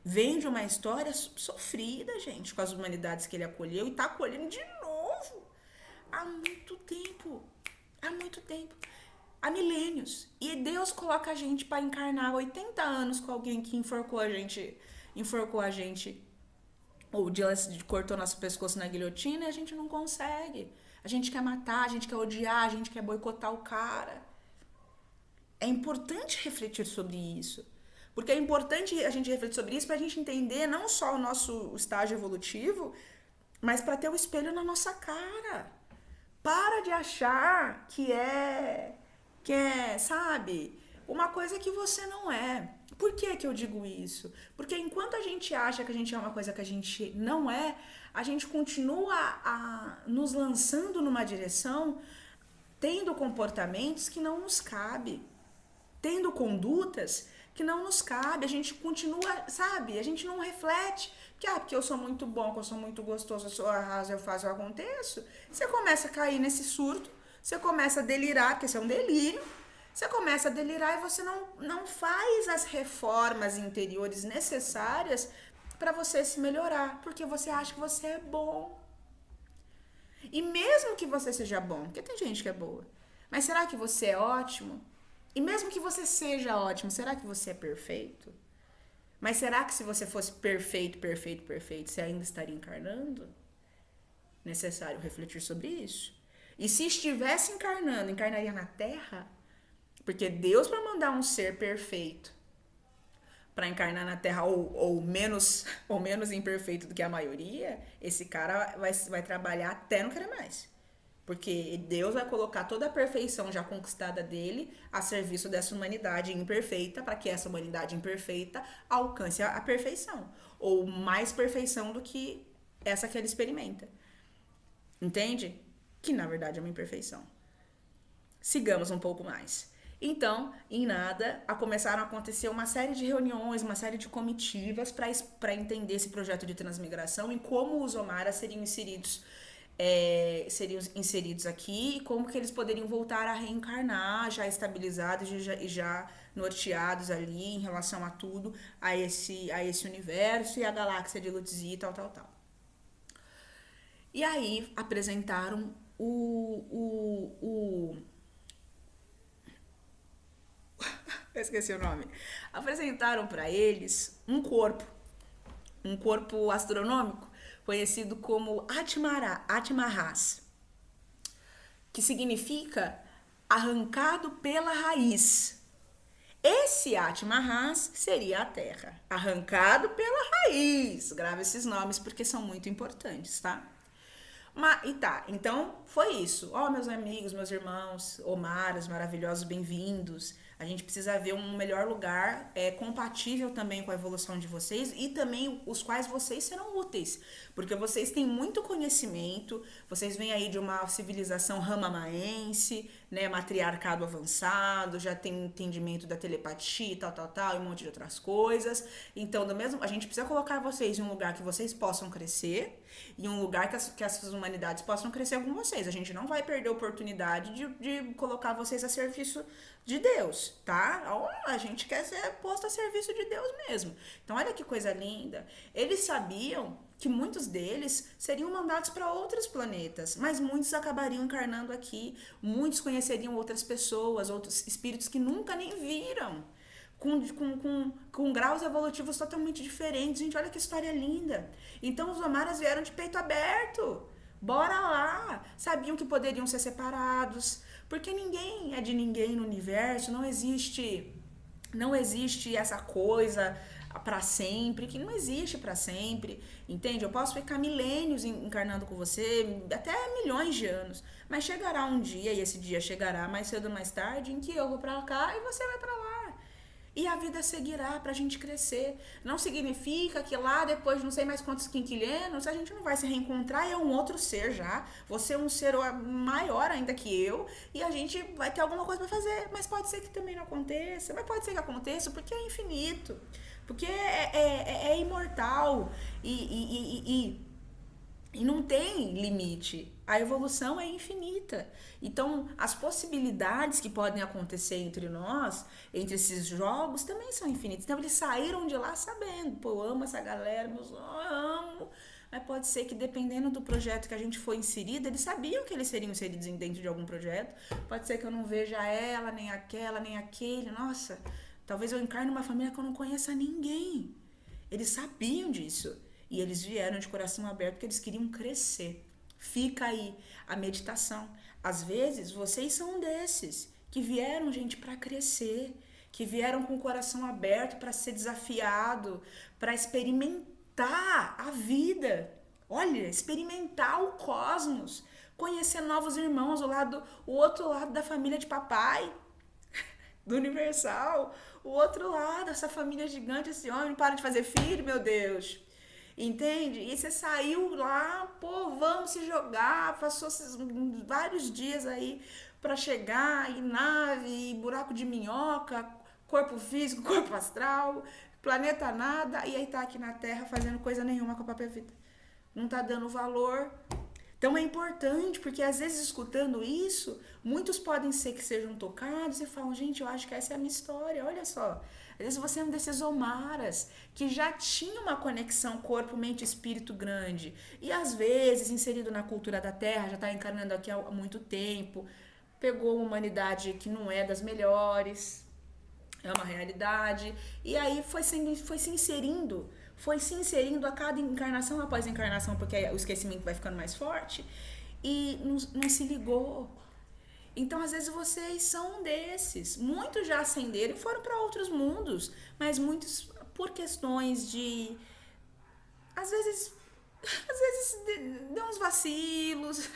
vem de uma história sofrida, gente, com as humanidades que ele acolheu e tá acolhendo de novo há muito tempo. Há muito tempo. Há milênios. E Deus coloca a gente para encarnar 80 anos com alguém que enforcou a gente, ou cortou nosso pescoço na guilhotina e a gente não consegue. A gente quer matar, a gente quer odiar, a gente quer boicotar o cara. É importante refletir sobre isso. Porque é importante a gente refletir sobre isso para a gente entender não só o nosso estágio evolutivo, mas para ter o espelho na nossa cara. Para de achar que é, sabe, uma coisa que você não é. Por que eu digo isso? Porque enquanto a gente acha que a gente é uma coisa que a gente não é, a gente continua nos lançando numa direção, tendo comportamentos que não nos cabe, tendo condutas que não nos cabe, a gente continua, sabe, a gente não reflete, porque eu sou muito bom, que eu sou muito gostoso, eu sou arraso, eu faço, eu aconteço. Você começa a cair nesse surto, você começa a delirar, porque isso é um delírio, você começa a delirar e você não faz as reformas interiores necessárias para você se melhorar, porque você acha que você é bom. E mesmo que você seja bom, porque tem gente que é boa, mas será que você é ótimo? E mesmo que você seja ótimo, será que você é perfeito? Mas será que se você fosse perfeito, você ainda estaria encarnando? Necessário refletir sobre isso. E se estivesse encarnando, encarnaria na Terra? Porque Deus, para mandar um ser perfeito para encarnar na Terra, ou menos imperfeito do que a maioria, esse cara vai trabalhar até não querer mais. Porque Deus vai colocar toda a perfeição já conquistada dele a serviço dessa humanidade imperfeita, para que essa humanidade imperfeita alcance a perfeição. Ou mais perfeição do que essa que ele experimenta. Entende? Que na verdade é uma imperfeição. Sigamos um pouco mais. Então, em nada, começaram a acontecer uma série de reuniões, uma série de comitivas para entender esse projeto de transmigração e como os Omaras seriam inseridos aqui e como que eles poderiam voltar a reencarnar já estabilizados e já norteados ali em relação a tudo, a esse universo e a galáxia de Lutzia e tal. E aí apresentaram eu esqueci o nome. Apresentaram para eles um corpo astronômico conhecido como Atmaras, que significa arrancado pela raiz. Esse Atmaras seria a Terra, arrancado pela raiz. Grava esses nomes porque são muito importantes, tá? Então foi isso. Meus amigos, meus irmãos, Omaras maravilhosos, bem-vindos. A gente precisa ver um melhor lugar compatível também com a evolução de vocês e também os quais vocês serão úteis. Porque vocês têm muito conhecimento, vocês vêm aí de uma civilização ramamaense, né, matriarcado avançado, já tem entendimento da telepatia e tal, e um monte de outras coisas. Então, a gente precisa colocar vocês em um lugar que vocês possam crescer e um lugar que essas humanidades possam crescer com vocês. A gente não vai perder a oportunidade de colocar vocês a serviço de Deus, tá? A gente quer ser posto a serviço de Deus mesmo. Então, olha que coisa linda. Eles sabiam que muitos deles seriam mandados para outros planetas, mas muitos acabariam encarnando aqui, muitos conheceriam outras pessoas, outros espíritos que nunca nem viram, com graus evolutivos totalmente diferentes. Gente, olha que história linda. Então, os Omaras vieram de peito aberto. Bora lá! Sabiam que poderiam ser separados, porque ninguém é de ninguém no universo, não existe essa coisa para sempre, que não existe para sempre, entende? Eu posso ficar milênios encarnando com você, até milhões de anos, mas chegará um dia, e esse dia chegará mais cedo ou mais tarde, em que eu vou para cá e você vai para lá. E a vida seguirá pra gente crescer. Não significa que lá, depois de não sei mais quantos quinquilênios, a gente não vai se reencontrar e é um outro ser já. Você é um ser maior ainda que eu e a gente vai ter alguma coisa pra fazer. Mas pode ser que também não aconteça. Mas pode ser que aconteça porque é infinito. Porque é imortal e não tem limite. A evolução é infinita. Então, as possibilidades que podem acontecer entre nós, entre esses jogos, também são infinitas. Então, eles saíram de lá sabendo, pô, eu amo essa galera, eu amo. Mas pode ser que, dependendo do projeto que a gente for inserido, eles sabiam que eles seriam inseridos dentro de algum projeto. Pode ser que eu não veja ela, nem aquela, nem aquele. Nossa, talvez eu encarne uma família que eu não conheça ninguém. Eles sabiam disso. E eles vieram de coração aberto porque eles queriam crescer. Fica aí a meditação. Às vezes, vocês são um desses que vieram, gente, para crescer, que vieram com o coração aberto para ser desafiado, para experimentar a vida. Olha, experimentar o cosmos, conhecer novos irmãos, o outro lado da família de papai, do universal, o outro lado, essa família gigante, esse homem não para de fazer filho, meu Deus. Entende? E você saiu lá, pô, vamos se jogar, passou vários dias aí pra chegar, e nave, e buraco de minhoca, corpo físico, corpo astral, planeta nada, e aí tá aqui na Terra fazendo coisa nenhuma com a própria vida. Não tá dando valor. Então é importante, porque às vezes escutando isso, muitos podem ser que sejam tocados e falam, gente, eu acho que essa é a minha história, olha só. Às vezes você é um desses Omaras, que já tinha uma conexão corpo, mente e espírito grande. E às vezes, inserido na cultura da Terra, já está encarnando aqui há muito tempo, pegou uma humanidade que não é das melhores, é uma realidade, e aí foi se inserindo a cada encarnação após encarnação, porque o esquecimento vai ficando mais forte, e não se ligou. Então, às vezes, vocês são um desses. Muitos já ascenderam e foram para outros mundos, mas muitos por questões de... Às vezes deu uns vacilos,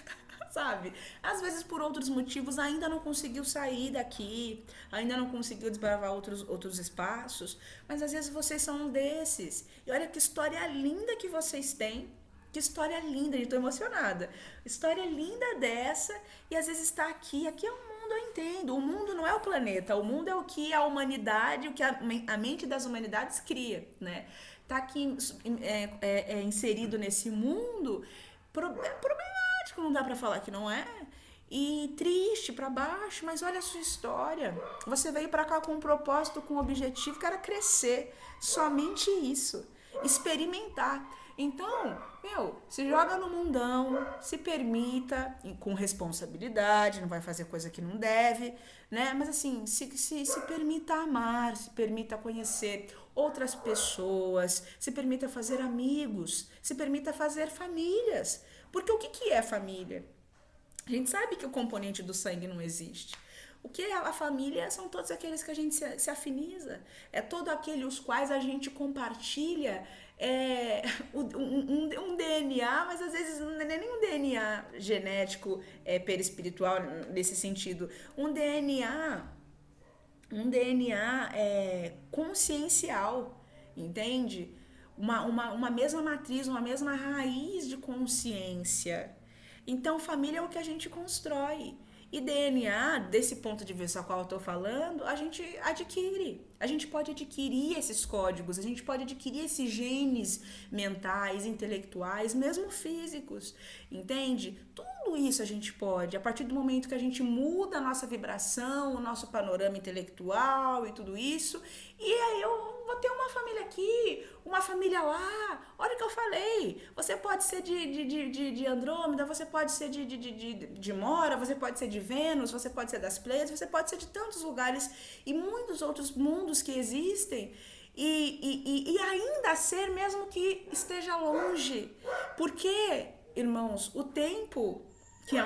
sabe? Às vezes, por outros motivos, ainda não conseguiu sair daqui, ainda não conseguiu desbravar outros espaços, mas às vezes vocês são um desses. E olha que história linda que vocês têm. Que história linda, eu tô emocionada. História linda dessa, e às vezes está aqui é o mundo, eu entendo. O mundo não é o planeta, o mundo é o que a humanidade, o que a mente das humanidades cria, né? Tá aqui inserido nesse mundo, problemático, não dá pra falar que não é. E triste, pra baixo, mas olha a sua história. Você veio pra cá com um propósito, com um objetivo, que era crescer. Somente isso. Experimentar. Então, se joga no mundão, se permita, com responsabilidade, não vai fazer coisa que não deve, né? Mas assim, se permita amar, se permita conhecer outras pessoas, se permita fazer amigos, se permita fazer famílias. Porque o que é família? A gente sabe que o componente do sangue não existe. O que é a família são todos aqueles que a gente se afiniza. É todos aqueles os quais a gente compartilha um DNA, mas às vezes não é nem um DNA genético, perispiritual nesse sentido. Um DNA consciencial, entende? Uma mesma matriz, uma mesma raiz de consciência. Então, família é o que a gente constrói. E DNA, desse ponto de vista ao qual eu estou falando, a gente adquire. A gente pode adquirir esses códigos, a gente pode adquirir esses genes mentais, intelectuais, mesmo físicos, entende? Tudo isso a gente pode, a partir do momento que a gente muda a nossa vibração, o nosso panorama intelectual e tudo isso, e aí eu vou ter uma família aqui, uma família lá. Olha o que eu falei, você pode ser de Andrômeda, você pode ser de Mora, você pode ser de Vênus, você pode ser das Pleiades, você pode ser de tantos lugares e muitos outros mundos que existem, e ainda ser mesmo que esteja longe, porque, irmãos, o tempo, que é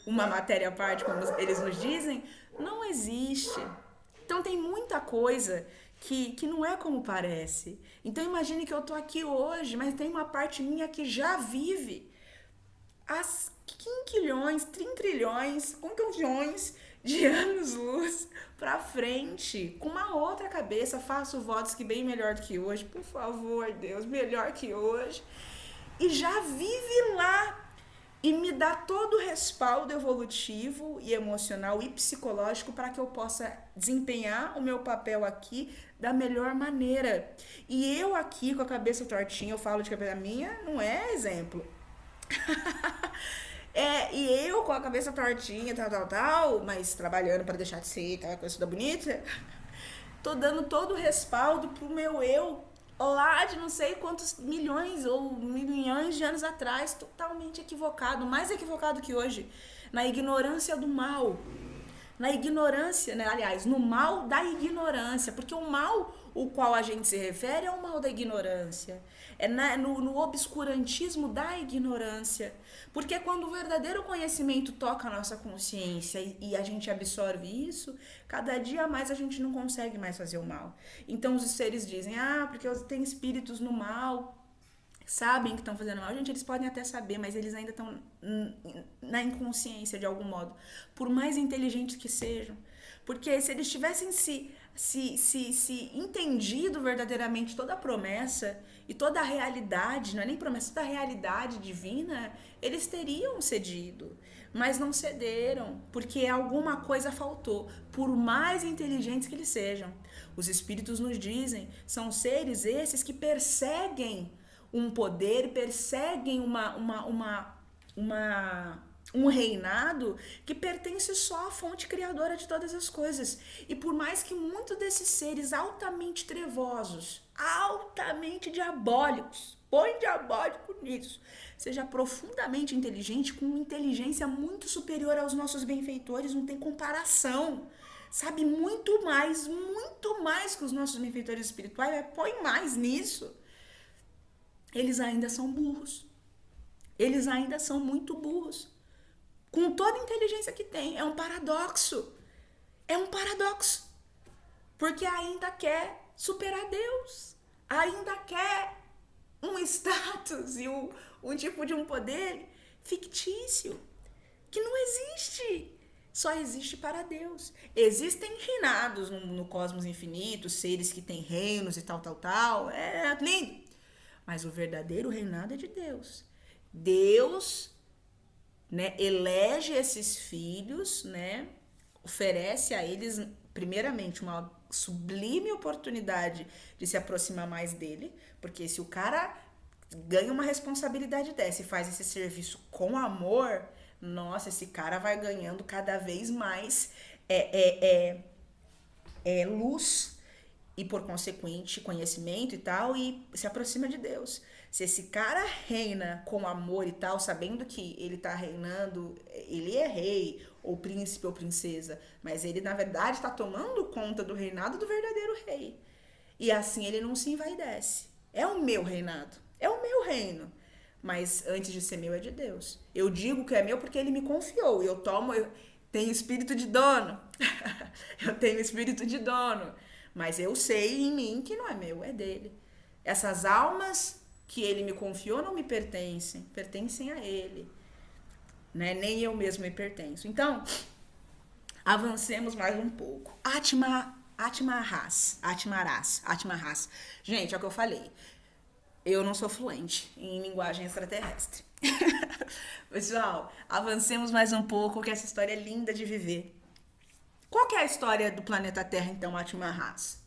uma matéria à parte, como eles nos dizem, não existe. Então tem muita coisa que não é como parece. Então imagine que eu tô aqui hoje, mas tem uma parte minha que já vive as quinquilhões, trilhões, quinquilhões de anos-luz pra frente, com uma outra cabeça. Faço votos que bem melhor do que hoje, por favor, Deus, melhor que hoje. E já vive lá. e me dá todo o respaldo evolutivo e emocional e psicológico para que eu possa desempenhar o meu papel aqui da melhor maneira. E eu aqui com a cabeça tortinha, eu falo de cabeça minha, não é exemplo. E eu com a cabeça tortinha, tal, mas trabalhando para deixar de ser aquela coisa toda bonita, tô dando todo o respaldo pro meu eu lá de não sei quantos milhões ou milhões de anos atrás, totalmente equivocado, mais equivocado que hoje, na ignorância do mal. Na ignorância, né? Aliás, no mal da ignorância, porque o mal o qual a gente se refere é o mal da ignorância, no obscurantismo da ignorância, porque quando o verdadeiro conhecimento toca a nossa consciência e a gente absorve isso, cada dia mais a gente não consegue mais fazer o mal. Então os seres dizem, porque tem espíritos no mal, sabem que estão fazendo mal. Gente, eles podem até saber, mas eles ainda estão na inconsciência de algum modo. Por mais inteligentes que sejam. Porque se eles tivessem se entendido verdadeiramente toda a promessa e toda a realidade, não é nem promessa, toda a realidade divina, eles teriam cedido. Mas não cederam, porque alguma coisa faltou, por mais inteligentes que eles sejam. Os espíritos nos dizem, são seres esses que perseguem um poder, perseguem um reinado que pertence só à fonte criadora de todas as coisas. E por mais que muitos desses seres altamente trevosos, altamente diabólicos, põe diabólico nisso, seja profundamente inteligente, com inteligência muito superior aos nossos benfeitores, não tem comparação. Sabe muito mais que os nossos benfeitores espirituais, põe mais nisso. Eles ainda são burros. Eles ainda são muito burros. Com toda a inteligência que tem. É um paradoxo. É um paradoxo. Porque ainda quer superar Deus. Ainda quer um status e um tipo de um poder fictício. Que não existe. Só existe para Deus. Existem reinados no cosmos infinito, seres que têm reinos e tal. É lindo. Mas o verdadeiro reinado é de Deus. Deus, né, elege esses filhos, né, oferece a eles, primeiramente, uma sublime oportunidade de se aproximar mais dele, porque se o cara ganha uma responsabilidade dessa e faz esse serviço com amor, nossa, esse cara vai ganhando cada vez mais luz e, por consequente, conhecimento e tal, e se aproxima de Deus. Se esse cara reina com amor e tal, sabendo que ele tá reinando, ele é rei, ou príncipe ou princesa, mas ele, na verdade, tá tomando conta do reinado do verdadeiro rei. E assim ele não se envaidece. É o meu reinado, é o meu reino. Mas antes de ser meu, é de Deus. Eu digo que é meu porque ele me confiou. Eu tenho espírito de dono. Eu tenho espírito de dono. Mas eu sei em mim que não é meu, é dele. Essas almas que ele me confiou não me pertencem, pertencem a ele. Né? Nem eu mesmo me pertenço. Então, avancemos mais um pouco. Atmaras. Gente, é o que eu falei. Eu não sou fluente em linguagem extraterrestre. Pessoal, avancemos mais um pouco, que essa história é linda de viver. Qual que é a história do planeta Terra, então, Atmaras?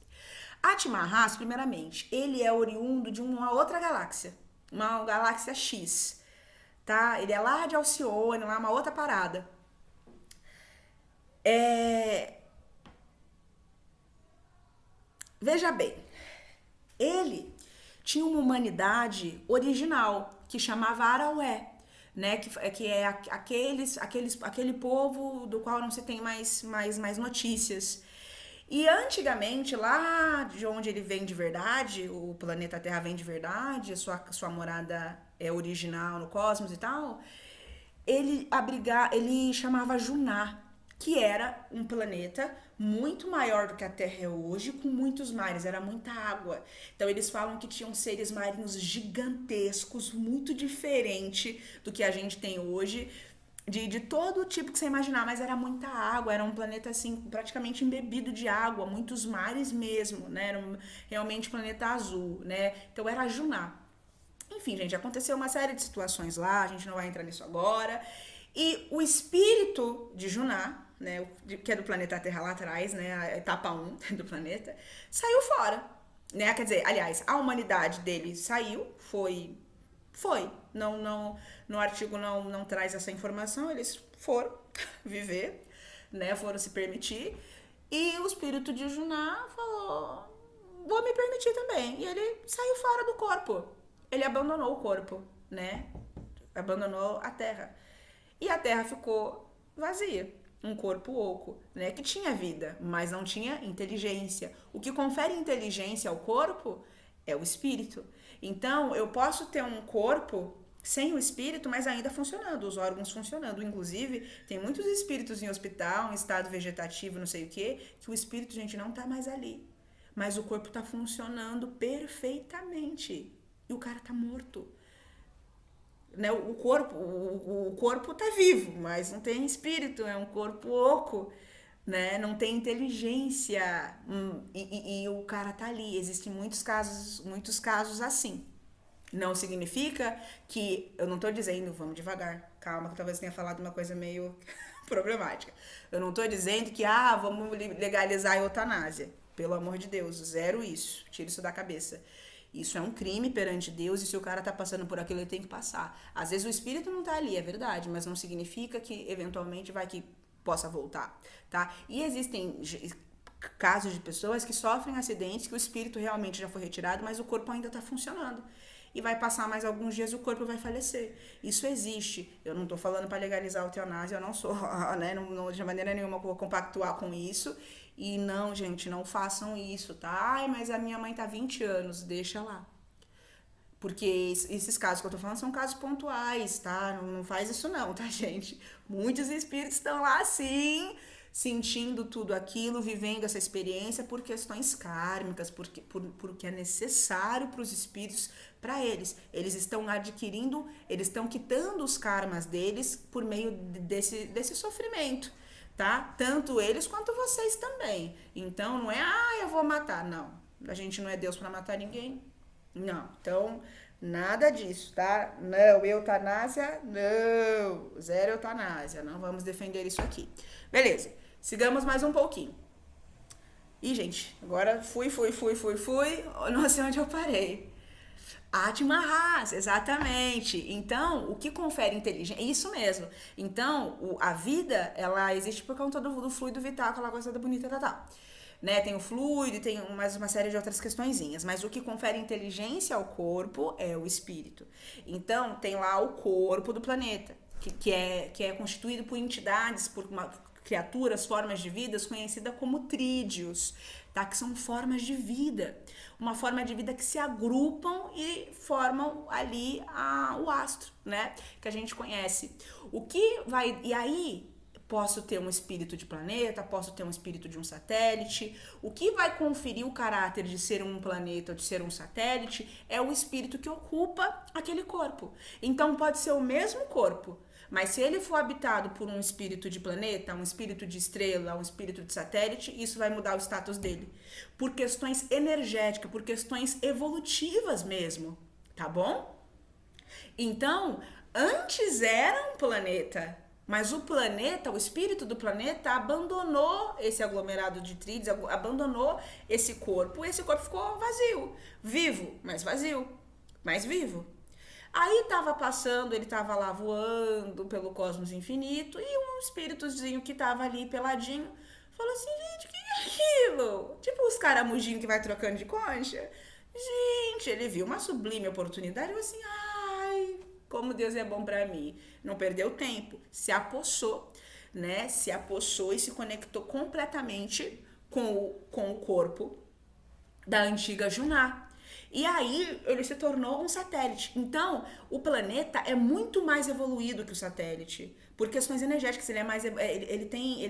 Atmaras, primeiramente, ele é oriundo de uma outra galáxia, uma galáxia X, tá? Ele é lá de Alcione, lá uma outra parada. Veja bem, ele tinha uma humanidade original que chamava Araué, né? Que é aquele povo do qual não se tem mais notícias. E antigamente, lá de onde ele vem de verdade, o planeta Terra vem de verdade, sua morada é original no cosmos e tal, ele chamava Juná, que era um planeta muito maior do que a Terra é hoje, com muitos mares, era muita água. Então eles falam que tinham seres marinhos gigantescos, muito diferente do que a gente tem hoje, de todo tipo que você imaginar, mas era muita água, era um planeta assim, praticamente embebido de água, muitos mares mesmo, né? Era realmente um planeta azul, né? Então era Juná. Enfim, gente, aconteceu uma série de situações lá, a gente não vai entrar nisso agora. E o espírito de Juná, né, que é do planeta Terra lá atrás, né, a etapa 1 do planeta, saiu fora, né? Quer dizer, aliás, a humanidade dele saiu, foi. Não, no artigo não traz essa informação, eles foram viver, né, foram se permitir. E o espírito de Juná falou: vou me permitir também. E ele saiu fora do corpo. Ele abandonou o corpo, né? Abandonou a terra. E a terra ficou vazia. Um corpo oco, né? Que tinha vida, mas não tinha inteligência. O que confere inteligência ao corpo é o espírito. Então, eu posso ter um corpo sem o espírito, mas ainda funcionando, os órgãos funcionando. Inclusive, tem muitos espíritos em hospital, em estado vegetativo, não sei o quê, que o espírito, gente, não tá mais ali. Mas o corpo tá funcionando perfeitamente. E o cara tá morto. Né? O corpo tá vivo, mas não tem espírito, é um corpo oco, né? Não tem inteligência. E o cara tá ali. Existem muitos casos assim. Não significa que, eu não tô dizendo, vamos devagar, calma, que talvez tenha falado uma coisa meio problemática. Eu não tô dizendo que, vamos legalizar a eutanásia. Pelo amor de Deus, zero isso. Tira isso da cabeça. Isso é um crime perante Deus e se o cara tá passando por aquilo, ele tem que passar. Às vezes o espírito não tá ali, é verdade, mas não significa que eventualmente vai que possa voltar, tá? E existem casos de pessoas que sofrem acidentes que o espírito realmente já foi retirado, mas o corpo ainda tá funcionando. E vai passar mais alguns dias e o corpo vai falecer. Isso existe. Eu não tô falando para legalizar a eutanásia, eu não sou, né? Não, de maneira nenhuma vou compactuar com isso. E não, gente, não façam isso, tá? Ai, mas a minha mãe tá 20 anos, deixa lá. Porque esses casos que eu tô falando são casos pontuais, tá? Não faz isso não, tá, gente? Muitos espíritos estão lá, sim, sentindo tudo aquilo, vivendo essa experiência por questões kármicas, porque é necessário para os espíritos, para eles. Eles estão adquirindo, eles estão quitando os karmas deles por meio desse sofrimento, tá? Tanto eles quanto vocês também. Então, não é, eu vou matar. Não, a gente não é Deus para matar ninguém. Não, então, nada disso, tá? Não, eutanásia, não. Zero eutanásia, não vamos defender isso aqui. Beleza, sigamos mais um pouquinho. Ih, gente, agora fui. Não sei onde eu parei. Atma Ras, exatamente. Então, o que confere inteligência... Isso mesmo. Então, a vida, ela existe por conta do fluido vital, aquela coisa da bonita, tá. Né? Tem o fluido, tem mais uma série de outras questõezinhas. Mas o que confere inteligência ao corpo é o espírito. Então, tem lá o corpo do planeta, que é constituído por entidades, por criaturas, formas de vida conhecidas como trídeos, tá? Que são formas de vida. Uma forma de vida que se agrupam e formam ali o astro, né? Que a gente conhece. E aí, posso ter um espírito de planeta, posso ter um espírito de um satélite. O que vai conferir o caráter de ser um planeta ou de ser um satélite é o espírito que ocupa aquele corpo. Então, pode ser o mesmo corpo, mas se ele for habitado por um espírito de planeta, um espírito de estrela, um espírito de satélite, isso vai mudar o status dele. Por questões energéticas, por questões evolutivas mesmo, tá bom? Então, antes era um planeta, mas o planeta, o espírito do planeta abandonou esse aglomerado de tríades, abandonou esse corpo. E esse corpo ficou vazio, vivo, mas vazio, mas vivo. Aí tava passando, ele tava lá voando pelo cosmos infinito e um espíritozinho que tava ali peladinho falou assim: gente, o que é aquilo? Tipo os caramujinhos que vai trocando de concha. Gente, ele viu uma sublime oportunidade e falou assim: ai, como Deus é bom pra mim. Não perdeu tempo, se apossou, né? Se apossou e se conectou completamente com o corpo da antiga Juná. E aí ele se tornou um satélite. Então, o planeta é muito mais evoluído que o satélite. Por questões energéticas, ele é mais. Ele tem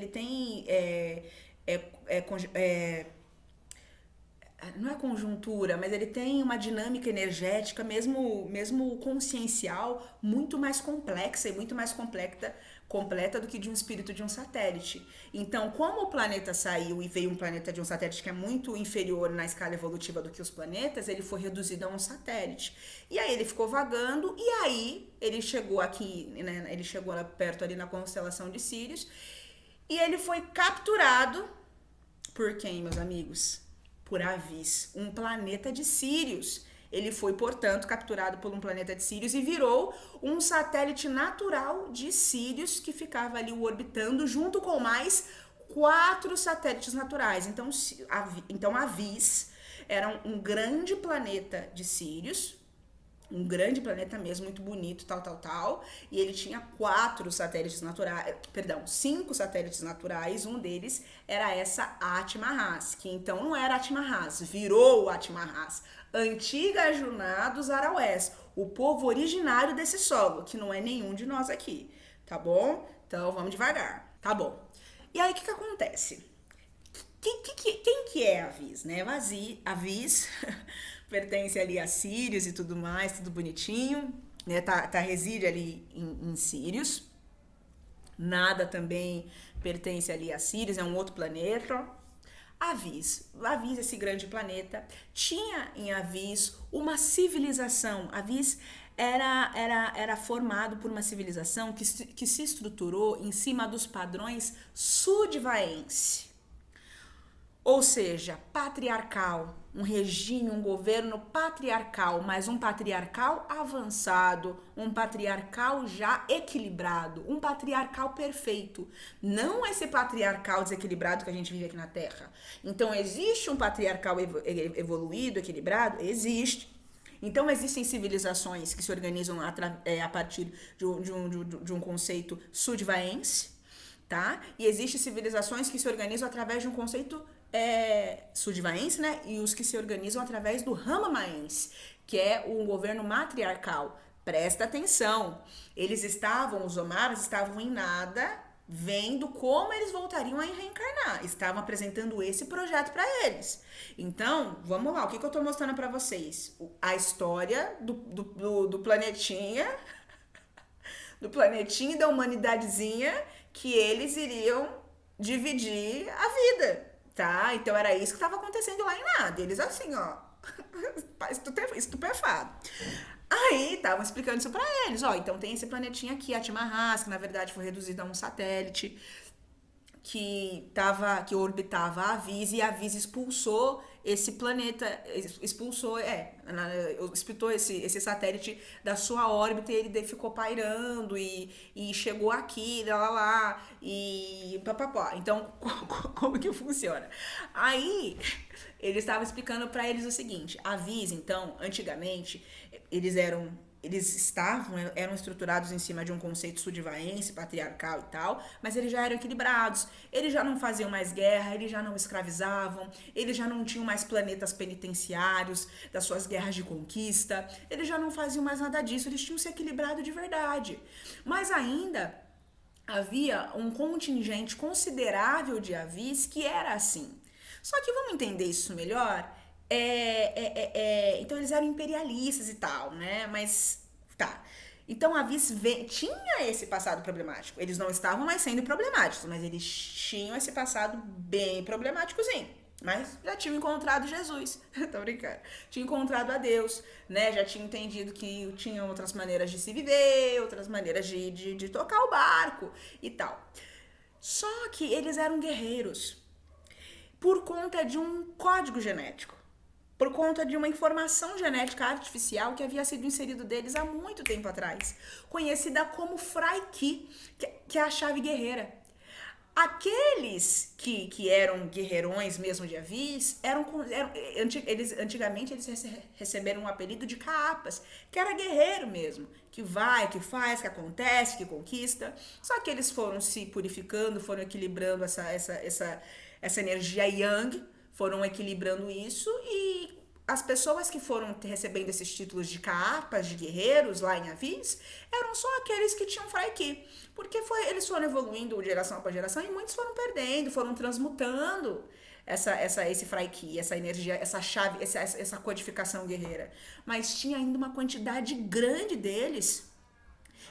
não é conjuntura, mas ele tem uma dinâmica energética, mesmo consciencial, muito mais complexa e muito mais completa do que de um espírito de um satélite. Então, como o planeta saiu e veio um planeta de um satélite que é muito inferior na escala evolutiva do que os planetas, ele foi reduzido a um satélite. E aí ele ficou vagando, e aí ele chegou aqui, né? Ele chegou lá perto ali na constelação de Sírius, e ele foi capturado por quem, meus amigos? Por Avis, um planeta de Sírius. Ele foi, portanto, capturado por um planeta de Sírius e virou um satélite natural de Sírius que ficava ali orbitando junto com mais 4 satélites naturais. Então Avis era um grande planeta de Sírius, um grande planeta mesmo, muito bonito, tal, e ele tinha 4 satélites naturais, perdão, 5 satélites naturais, um deles era essa Atma-Has, que então não era Atma-Has, virou Atma-Has, antiga Juná dos Araués, o povo originário desse solo, que não é nenhum de nós aqui, tá bom? Então vamos devagar, tá bom. E aí o que acontece? Quem que é Avis, né? Avis pertence ali a Sírios e tudo mais, tudo bonitinho, né? Reside ali em Sírios. Nada também pertence ali a Sírios, é um outro planeta. Avis, esse grande planeta, tinha em Avis uma civilização. Avis era formado por uma civilização que se estruturou em cima dos padrões sudvaense. Ou seja, patriarcal, um regime, um governo patriarcal, mas um patriarcal avançado, um patriarcal já equilibrado, um patriarcal perfeito. Não esse patriarcal desequilibrado que a gente vive aqui na Terra. Então, existe um patriarcal evoluído, equilibrado? Existe. Então, existem civilizações que se organizam a partir de um conceito sudvaense, tá? E existem civilizações que se organizam através de um conceito sudvaense, né? E os que se organizam através do ramamaense, que é um governo matriarcal. Presta atenção. Os Omaras estavam em nada, vendo como eles voltariam a reencarnar. Estavam apresentando esse projeto para eles. Então, vamos lá. O que eu tô mostrando para vocês? A história do planetinha, do planetinha e da humanidadezinha que eles iriam dividir a vida. Tá? Então era isso que estava acontecendo lá em nada. Eles assim, ó, estupefado. Aí estavam explicando isso pra eles, ó, então tem esse planetinha aqui, Atma-Has, que na verdade foi reduzido a um satélite que orbitava a Avis, e a Avis expulsou esse planeta, expulsou esse satélite da sua órbita, e ele ficou pairando e chegou aqui, lá, e papapá. Então, como que funciona? Aí, eles estavam explicando para eles o seguinte: a Avis, então, antigamente, eles eram estruturados em cima de um conceito sudvaense, patriarcal e tal, mas eles já eram equilibrados, eles já não faziam mais guerra, eles já não escravizavam, eles já não tinham mais planetas penitenciários das suas guerras de conquista, eles já não faziam mais nada disso, eles tinham se equilibrado de verdade. Mas ainda havia um contingente considerável de Avis que era assim. Só que vamos entender isso melhor? Então eles eram imperialistas e tal, né? Mas tá. Então a Avis tinha esse passado problemático. Eles não estavam mais sendo problemáticos, mas eles tinham esse passado bem problemáticozinho. Mas já tinham encontrado Jesus. Tô brincando. Tinham encontrado a Deus, né? Já tinham entendido que tinham outras maneiras de se viver, outras maneiras de tocar o barco e tal. Só que eles eram guerreiros por conta de um código genético, por conta de uma informação genética artificial que havia sido inserido deles há muito tempo atrás, conhecida como Fraki, que é a chave guerreira. Aqueles que eram guerreirões mesmo de Avis, antigamente eles receberam um apelido de Caapas, que era guerreiro mesmo, que vai, que faz, que acontece, que conquista. Só que eles foram se purificando, foram equilibrando essa energia yang, foram equilibrando isso, e as pessoas que foram recebendo esses títulos de Caapas, de guerreiros lá em Avis, eram só aqueles que tinham Fraki, porque eles foram evoluindo de geração para geração e muitos foram perdendo, foram transmutando esse Fraiki, essa energia, essa chave, essa codificação guerreira. Mas tinha ainda uma quantidade grande deles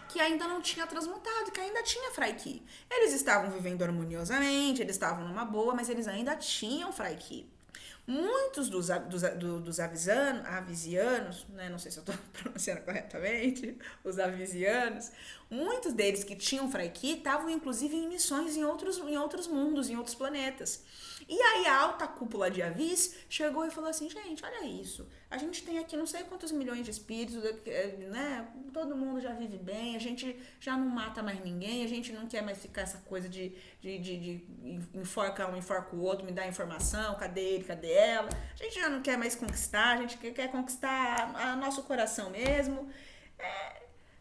que ainda não tinha transmutado, que ainda tinha Fraiki. Eles estavam vivendo harmoniosamente, eles estavam numa boa, mas eles ainda tinham Fraiki. Muitos dos avisianos, né, não sei se eu estou pronunciando corretamente, os avisianos, muitos deles que tinham Fraiki estavam inclusive em missões em outros mundos, em outros planetas. E aí a alta cúpula de Avis chegou e falou assim, gente, olha isso, a gente tem aqui não sei quantos milhões de espíritos, né, todo mundo já vive bem, a gente já não mata mais ninguém, a gente não quer mais ficar essa coisa de enforca um, enforca o outro, me dá informação, cadê ele, cadê ela, a gente já não quer mais conquistar, a gente quer conquistar nosso coração mesmo.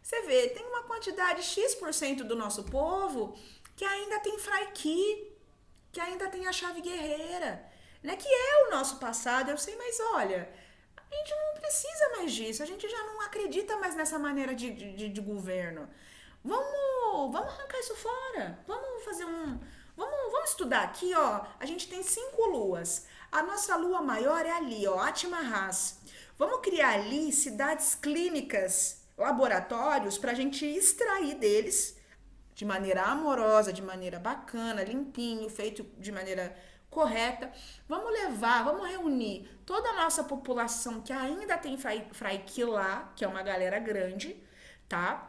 Você vê, tem uma quantidade X% do nosso povo que ainda tem Fraiki, que ainda tem a chave guerreira, né? Que é o nosso passado, eu sei, mas olha, a gente não precisa mais disso, a gente já não acredita mais nessa maneira de governo. Vamos arrancar isso fora, vamos fazer vamos estudar aqui, ó, a gente tem 5 luas, a nossa lua maior é ali, ó, Atma-Ras. Vamos criar ali cidades clínicas, laboratórios, pra gente extrair deles de maneira amorosa, de maneira bacana, limpinho, feito de maneira correta. Vamos reunir toda a nossa população que ainda tem Fraiki lá, que é uma galera grande, tá?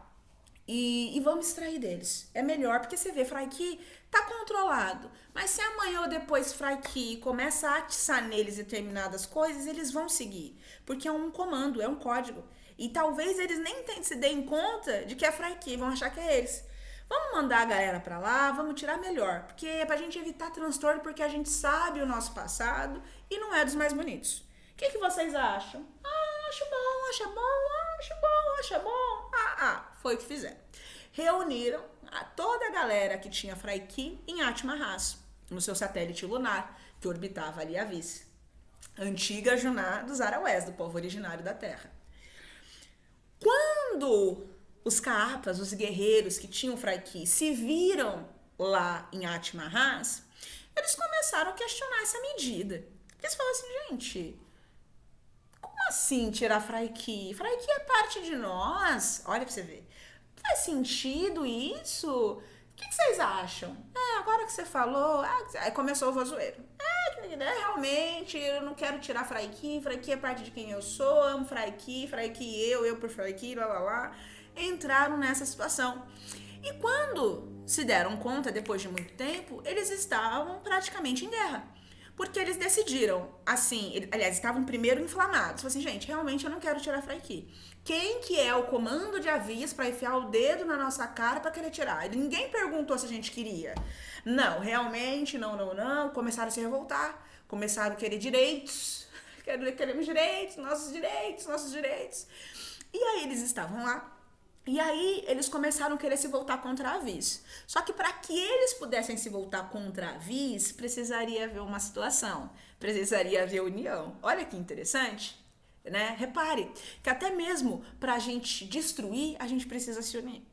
E vamos extrair deles. É melhor, porque você vê, Fraiki tá controlado. Mas se amanhã ou depois Fraiki começa a atiçar neles determinadas coisas, eles vão seguir. Porque é um comando, é um código. E talvez eles nem se deem conta de que é Fraiki, vão achar que é eles. Vamos mandar a galera pra lá, vamos tirar melhor. Porque é pra gente evitar transtorno, porque a gente sabe o nosso passado e não é dos mais bonitos. O que vocês acham? Acho bom, acha bom, acho bom, acha bom. Foi o que fizeram. Reuniram toda a galera que tinha Fraiki em Atma-Ras, no seu satélite lunar, que orbitava ali a Vis, antiga Juná dos Araués, do povo originário da Terra. Quando os Kaapas, os guerreiros que tinham Fraiki, se viram lá em Atma-Ras, eles começaram a questionar essa medida. Eles falaram assim, gente, como assim tirar Fraiki? Fraiki é parte de nós. Olha pra você ver. Faz sentido isso? O que vocês acham? Agora que você falou... aí começou o vozoeiro. Realmente, eu não quero tirar Fraiki. Fraiki é parte de quem eu sou. Amo Fraiki. Fraiki eu por Fraiki, lá. Entraram nessa situação. E quando se deram conta, depois de muito tempo, eles estavam praticamente em guerra. Porque eles decidiram, assim, aliás, estavam primeiro inflamados. Falaram assim, gente, realmente eu não quero tirar Fraiki. Quem que é o comando de Avis para enfiar o dedo na nossa cara para querer tirar? Ninguém perguntou se a gente queria. Não, realmente, não. Começaram a se revoltar, começaram a querer direitos. Queremos direitos, nossos direitos. E aí eles estavam lá. E aí eles começaram a querer se voltar contra a Avis. Só que para que eles pudessem se voltar contra a Avis, precisaria haver uma situação, precisaria haver união. Olha que interessante, né? Repare que até mesmo para a gente destruir, a gente precisa se unir.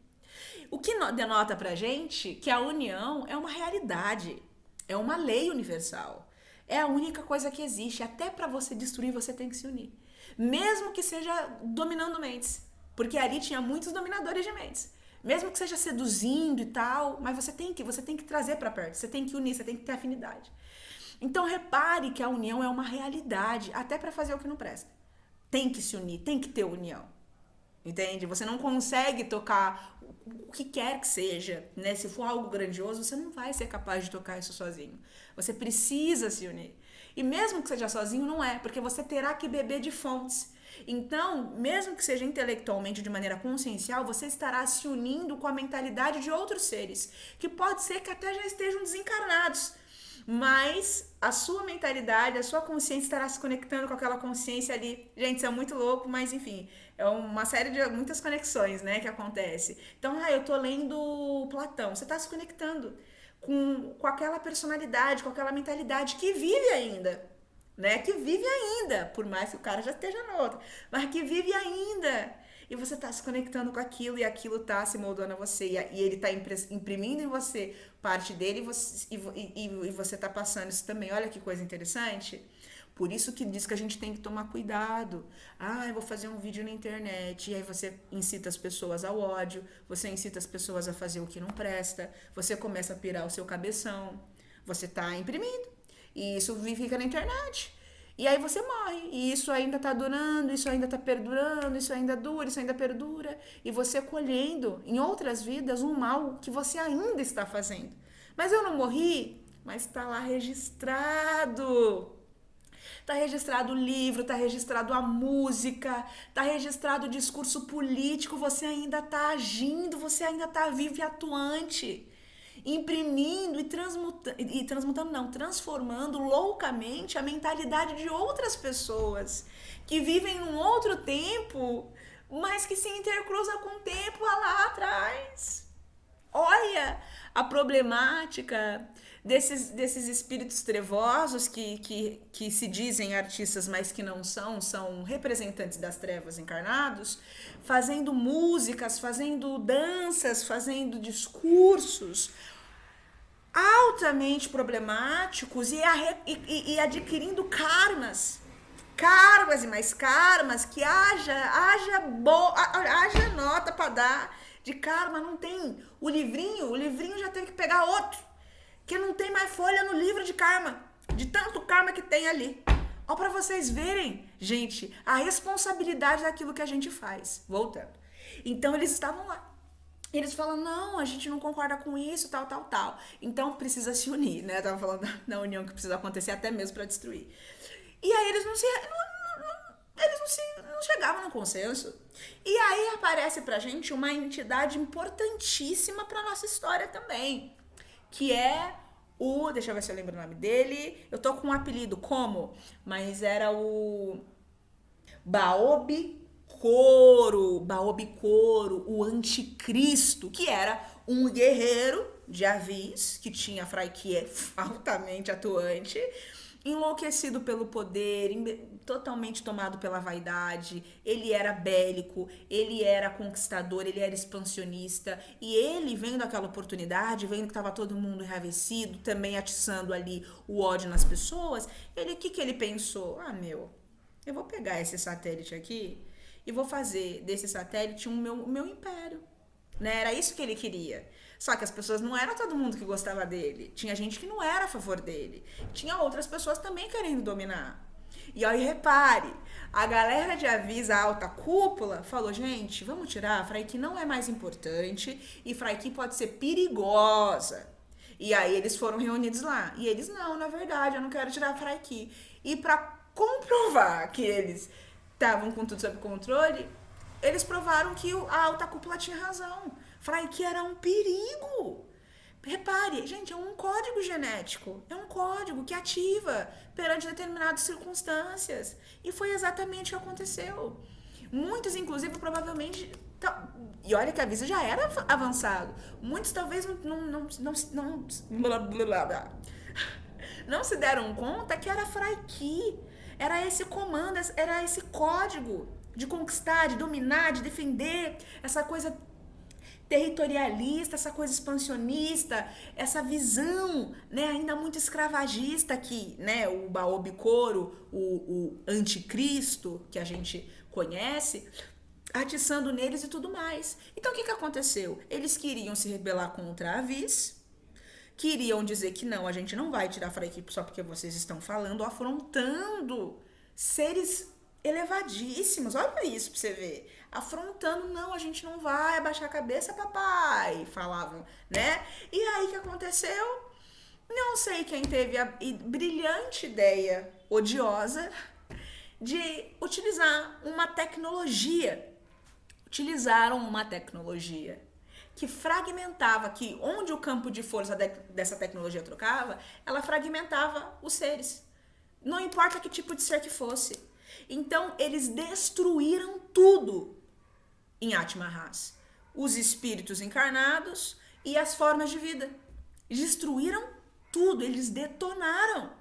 O que denota pra gente que a união é uma realidade, é uma lei universal. É a única coisa que existe. Até para você destruir, você tem que se unir. Mesmo que seja dominando mentes. Porque ali tinha muitos dominadores de mentes. Mesmo que seja seduzindo e tal, mas você tem que trazer para perto, você tem que unir, você tem que ter afinidade. Então repare que a união é uma realidade, até para fazer o que não presta. Tem que se unir, tem que ter união. Entende? Você não consegue tocar o que quer que seja, né? Se for algo grandioso, você não vai ser capaz de tocar isso sozinho. Você precisa se unir. E mesmo que seja sozinho, não é, porque você terá que beber de fontes. Então, mesmo que seja intelectualmente, de maneira consciencial, você estará se unindo com a mentalidade de outros seres, que pode ser que até já estejam desencarnados, mas a sua mentalidade, a sua consciência estará se conectando com aquela consciência ali. Gente, isso é muito louco, mas enfim, é uma série de muitas conexões, né, que acontece. Então, eu tô lendo Platão, você está se conectando com aquela personalidade, com aquela mentalidade que vive ainda. Né, que vive ainda, por mais que o cara já esteja no outro, mas que vive ainda. E você tá se conectando com aquilo e aquilo tá se moldando a você. E ele tá imprimindo em você parte dele e você tá passando isso também. Olha que coisa interessante. Por isso que diz que a gente tem que tomar cuidado. Ah, eu vou fazer um vídeo na internet. E aí você incita as pessoas ao ódio. Você incita as pessoas a fazer o que não presta. Você começa a pirar o seu cabeção. Você tá imprimindo. E isso fica na internet. E aí você morre. E isso ainda tá durando, isso ainda tá perdurando, isso ainda dura, isso ainda perdura. E você colhendo em outras vidas um mal que você ainda está fazendo. Mas eu não morri, mas tá lá registrado. Tá registrado o livro, tá registrado a música, tá registrado o discurso político, você ainda tá agindo, você ainda tá vivo e atuante, imprimindo transformando loucamente a mentalidade de outras pessoas que vivem num outro tempo, mas que se intercruza com o tempo lá atrás. Olha a problemática desses espíritos trevosos que se dizem artistas, mas que não são representantes das trevas encarnados, fazendo músicas, fazendo danças, fazendo discursos altamente problemáticos e adquirindo karmas e mais karmas, que haja nota para dar de karma. Não tem o livrinho já teve que pegar outro, que não tem mais folha no livro de karma, de tanto karma que tem ali. Ó, para vocês verem, gente, a responsabilidade daquilo que a gente faz. Voltando. Então eles estavam lá. Eles falam, não, a gente não concorda com isso, tal. Então precisa se unir, né? Eu tava falando da união que precisa acontecer até mesmo para destruir. E aí eles não chegavam no consenso. E aí aparece pra gente uma entidade importantíssima pra nossa história também, que é deixa eu ver se eu lembro o nome dele. Eu tô com um apelido mas era o Baobi Koro, o anticristo, que era um guerreiro de Avis, que tinha a Fraikie altamente atuante, enlouquecido pelo poder, totalmente tomado pela vaidade. Ele era bélico, ele era conquistador, ele era expansionista. E ele, vendo aquela oportunidade, vendo que estava todo mundo enraivecido, também atiçando ali o ódio nas pessoas, o que ele pensou? Eu vou pegar esse satélite aqui e vou fazer desse satélite meu império. Né? Era isso que ele queria. Só que as pessoas não era todo mundo que gostava dele. Tinha gente que não era a favor dele. Tinha outras pessoas também querendo dominar. E aí, repare, a galera de Avis, a alta cúpula, falou, gente, vamos tirar, a Fraikie não é mais importante e Fraikie pode ser perigosa. E aí eles foram reunidos lá. E eles, não, na verdade, eu não quero tirar a Fraikie. E pra comprovar que eles estavam com tudo sob controle, eles provaram que a alta cúpula tinha razão. Fraikie era um perigo. Repare, gente, é um código genético. É um código que ativa perante determinadas circunstâncias. E foi exatamente o que aconteceu. Muitos, inclusive, provavelmente... E olha que a Visa já era avançado. Muitos talvez não se deram conta que era Fraikie. Era esse comando, era esse código de conquistar, de dominar, de defender, essa coisa territorialista, essa coisa expansionista, essa visão, né, ainda muito escravagista que, né, o Baobi Koro, o anticristo que a gente conhece, atiçando neles e tudo mais. Então o que aconteceu? Eles queriam se rebelar contra a Avis, queriam dizer que não, a gente não vai tirar a Fraikie só porque vocês estão falando, afrontando seres elevadíssimos. Olha isso pra você ver. Afrontando, não, a gente não vai abaixar a cabeça, papai, falavam, né? E aí o que aconteceu? Não sei quem teve a brilhante ideia odiosa de utilizar uma tecnologia. Utilizaram uma tecnologia que fragmentava, que onde o campo de força dessa tecnologia trocava, ela fragmentava os seres. Não importa que tipo de ser que fosse. Então, eles destruíram tudo em Atma Ras. Os espíritos encarnados e as formas de vida. Destruíram tudo, eles detonaram.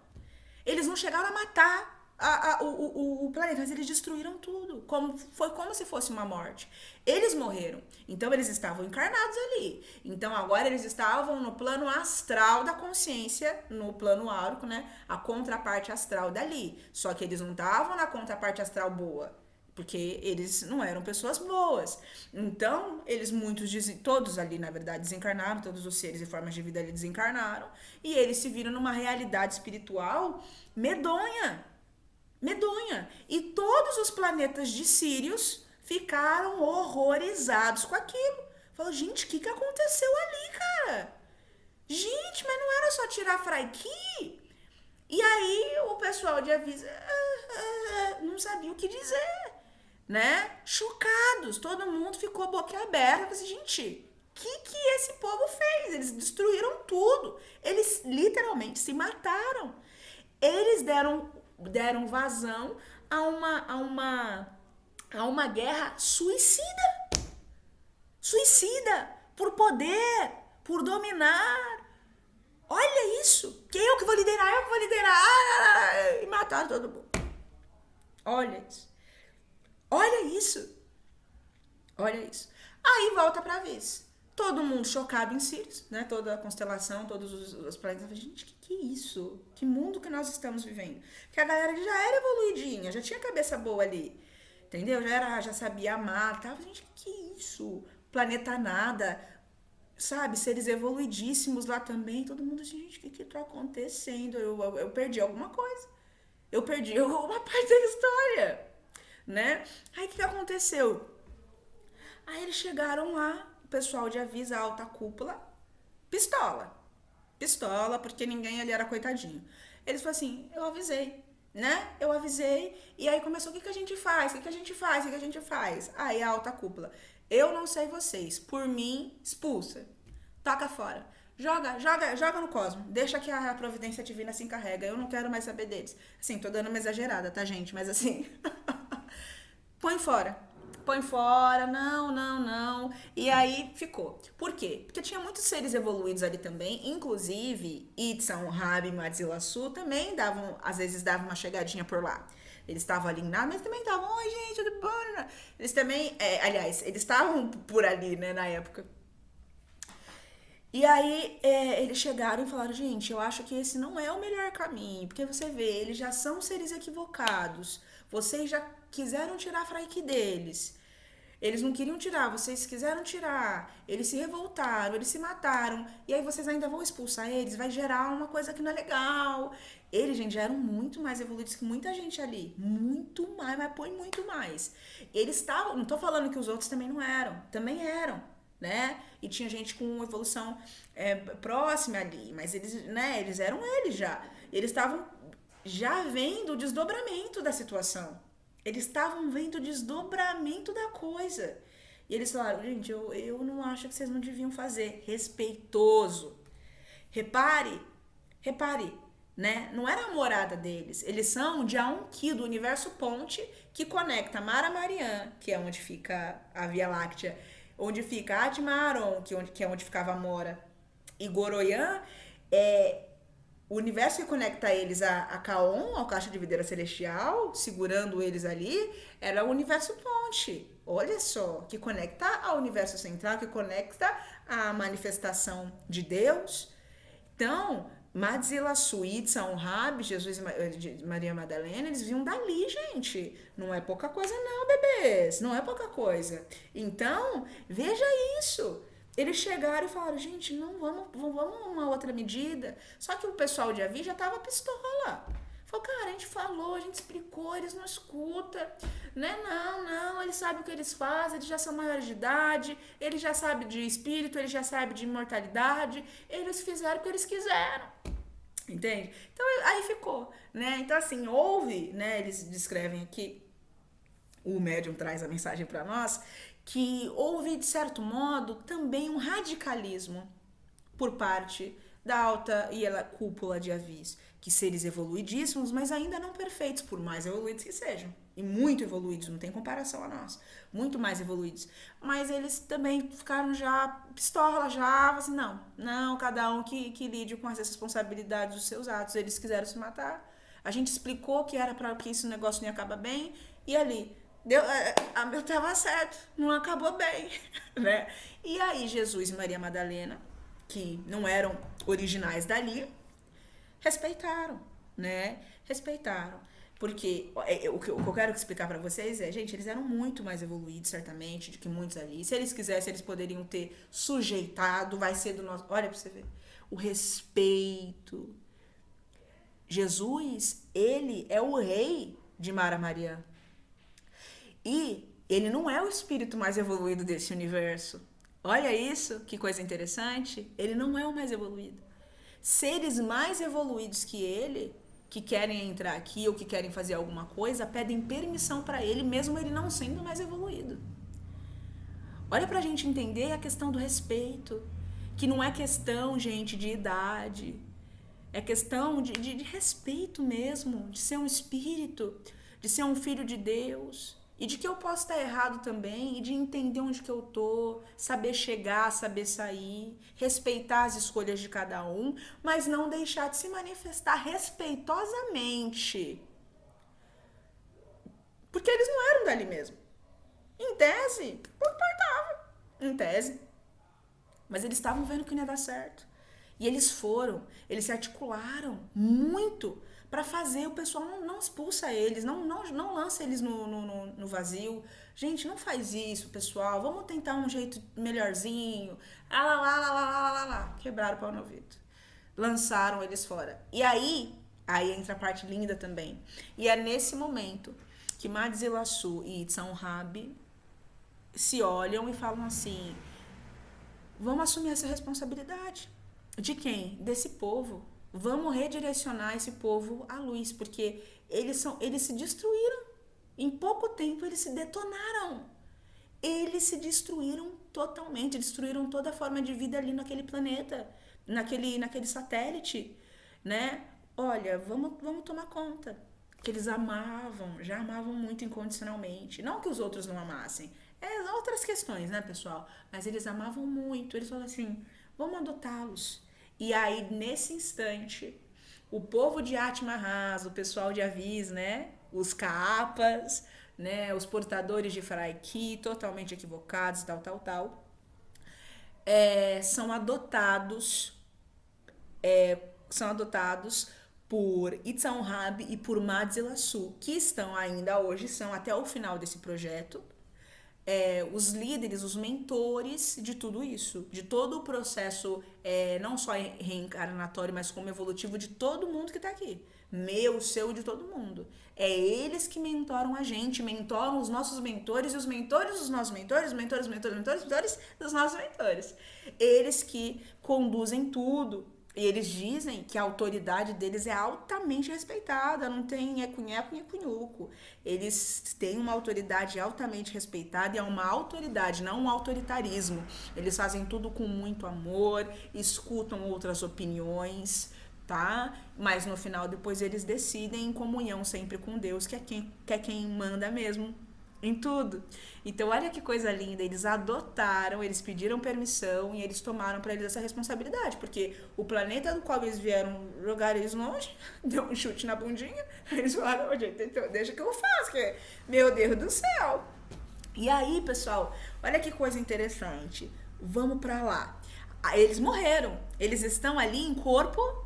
Eles não chegaram a matar. o planeta, mas eles destruíram tudo. Foi como se fosse uma morte. Eles morreram. Então eles estavam encarnados ali. Então agora eles estavam no plano astral da consciência, no plano áurico, né? A contraparte astral dali. Só que eles não estavam na contraparte astral boa. Porque eles não eram pessoas boas. Então, todos ali, na verdade, desencarnaram, todos os seres e formas de vida ali desencarnaram, e eles se viram numa realidade espiritual medonha. Medonha. E todos os planetas de Sírios ficaram horrorizados com aquilo. Falou, gente, o que aconteceu ali, cara? Gente, mas não era só tirar Fraiki? E aí o pessoal de aviso não sabia o que dizer, né? Chocados, todo mundo ficou boquiaberta. Assim, gente, o que esse povo fez? Eles destruíram tudo. Eles literalmente se mataram. Eles deram vazão a uma guerra suicida. Suicida por poder, por dominar. Olha isso. Que eu que vou liderar. E mataram todo mundo. Olha isso. Olha isso. Olha isso. Aí volta pra vez. Todo mundo chocado em Sirius, né? Toda a constelação, todos os planetas. Gente, que é isso? Que mundo que nós estamos vivendo? Porque a galera já era evoluidinha, já tinha cabeça boa ali. Entendeu? Já sabia amar, tava. Gente, que é isso? Planeta nada, sabe? Seres evoluidíssimos lá também. Todo mundo assim, gente, o que tá acontecendo? Eu perdi alguma coisa. Eu perdi alguma parte da história, né? Aí o que aconteceu? Aí eles chegaram lá, o pessoal de aviso, a alta cúpula, pistola. Pistola, porque ninguém ali era coitadinho. Eles falaram assim, eu avisei, né? Eu avisei, e aí começou, o que a gente faz? O que a gente faz? O que a gente faz? Aí a alta cúpula, eu não sei vocês, por mim, expulsa. Taca fora. Joga no cosmo. Deixa que a providência divina se encarrega. Eu não quero mais saber deles. Assim, tô dando uma exagerada, tá, gente? Mas assim, põe fora. Põe fora, não. E aí ficou. Por quê? Porque tinha muitos seres evoluídos ali também, inclusive Itzan, Rabi e Madzilasu também às vezes davam uma chegadinha por lá. Eles estavam ali em nada, mas também estavam, oi gente, tudo bom? Eles também, aliás, eles estavam por ali, né, na época. E aí eles chegaram e falaram, gente, eu acho que esse não é o melhor caminho, porque você vê, eles já são seres equivocados, vocês já quiseram tirar a Fraiki deles, eles não queriam tirar, vocês quiseram tirar, eles se revoltaram, eles se mataram, e aí vocês ainda vão expulsar eles, vai gerar uma coisa que não é legal. Eles, gente, já eram muito mais evoluídos que muita gente ali, muito mais, mas põe muito mais. Eles estavam, não tô falando que os outros também eram, né? E tinha gente com evolução próxima ali, mas eles, né, eles eram eles já. Eles estavam já vendo o desdobramento da situação. Eles estavam vendo o desdobramento da coisa. E eles falaram, gente, eu não acho que vocês não deviam fazer. Respeitoso. Repare, né? Não era a morada deles. Eles são de Aonki, do universo ponte, que conecta Mara Marian, que é onde fica a Via Láctea, onde fica Admaron, que é onde ficava Mora, e Goroyan, o universo que conecta eles a Kaon, ao Caixa de Videira Celestial, segurando eles ali, era o universo ponte. Olha só, que conecta ao universo central, que conecta à manifestação de Deus. Então, Madzila Suíça, Rabi, Jesus e Maria Madalena, eles vinham dali, gente. Não é pouca coisa não, bebês. Não é pouca coisa. Então, veja isso. Eles chegaram e falaram, gente, não, vamos uma outra medida. Só que o pessoal de Avi já tava pistola. Falou, cara, a gente falou, a gente explicou, eles não escutam, né? Não, eles sabem o que eles fazem, eles já são maiores de idade, eles já sabem de espírito, eles já sabem de imortalidade, eles fizeram o que eles quiseram. Entende? Então, aí ficou, né? Então, assim, houve, né? Eles descrevem aqui, o médium traz a mensagem para nós, que houve, de certo modo, também um radicalismo por parte da alta cúpula de Avis, que seres evoluidíssimos, mas ainda não perfeitos, por mais evoluídos que sejam. E muito evoluídos, não tem comparação a nós. Muito mais evoluídos. Mas eles também ficaram já pistola, já, assim, não, cada um que lide com as responsabilidades dos seus atos. Eles quiseram se matar. A gente explicou que era para que esse negócio não ia acabar bem, e ali, deu, eu tava certo, não acabou bem, né? E aí Jesus e Maria Madalena, que não eram originais dali, respeitaram, né? Respeitaram. Porque o que eu quero explicar pra vocês é, gente, eles eram muito mais evoluídos, certamente, do que muitos ali. Se eles quisessem, eles poderiam ter sujeitado, vai ser do nosso. Olha pra você ver. O respeito. Jesus, ele é o rei de Mara Mariã. E ele não é o espírito mais evoluído desse universo. Olha isso, que coisa interessante. Ele não é o mais evoluído. Seres mais evoluídos que ele, que querem entrar aqui ou que querem fazer alguma coisa, pedem permissão para ele, mesmo ele não sendo mais evoluído. Olha pra gente entender a questão do respeito, que não é questão, gente, de idade, é questão de respeito mesmo, de ser um espírito, de ser um filho de Deus. E de que eu posso estar errado também, e de entender onde que eu tô, saber chegar, saber sair, respeitar as escolhas de cada um, mas não deixar de se manifestar respeitosamente. Porque eles não eram dali mesmo. Em tese, pouco importava. Em tese. Mas eles estavam vendo que não ia dar certo. E eles se articularam muito para fazer o pessoal não expulsa eles, não lança eles no vazio. Gente, não faz isso, pessoal. Vamos tentar um jeito melhorzinho. Lá. Quebraram o pau no ouvido. Lançaram eles fora. E aí entra a parte linda também. E é nesse momento que Madzilaçu e Itzanrabi se olham e falam assim: vamos assumir essa responsabilidade. De quem? Desse povo. Vamos redirecionar esse povo à luz, porque eles se destruíram. Em pouco tempo eles se detonaram. Eles se destruíram totalmente, destruíram toda a forma de vida ali naquele planeta, naquele satélite, né? Olha, vamos tomar conta. Que eles já amavam muito incondicionalmente. Não que os outros não amassem. Outras questões, né, pessoal? Mas eles amavam muito. Eles falaram assim: vamos adotá-los. E aí, nesse instante, o povo de Atmarraz, o pessoal de Avis, né? Os Kaapas, né? Os portadores de Fraiki, totalmente equivocados, tal. São adotados por Itzanrabi e por Madzilaçu, que estão ainda hoje, são até o final desse projeto, os líderes, os mentores de tudo isso, de todo o processo, não só reencarnatório, mas como evolutivo de todo mundo que está aqui. Meu, seu, de todo mundo. É eles que mentoram a gente, mentoram os nossos mentores e os mentores dos nossos mentores, mentores dos nossos mentores. Eles que conduzem tudo. E eles dizem que a autoridade deles é altamente respeitada, não tem nheco-nheco, nheco-nhuco. Eles têm uma autoridade altamente respeitada e é uma autoridade, não um autoritarismo. Eles fazem tudo com muito amor, escutam outras opiniões, tá? Mas no final depois eles decidem em comunhão sempre com Deus, que é quem manda mesmo em tudo. Então olha que coisa linda, eles adotaram, eles pediram permissão e eles tomaram para eles essa responsabilidade, porque o planeta do qual eles vieram jogar eles longe, deu um chute na bundinha, eles falaram: então, deixa que eu faço, que meu Deus do céu. E aí, pessoal, olha que coisa interessante, vamos para lá. Eles morreram, eles estão ali em corpo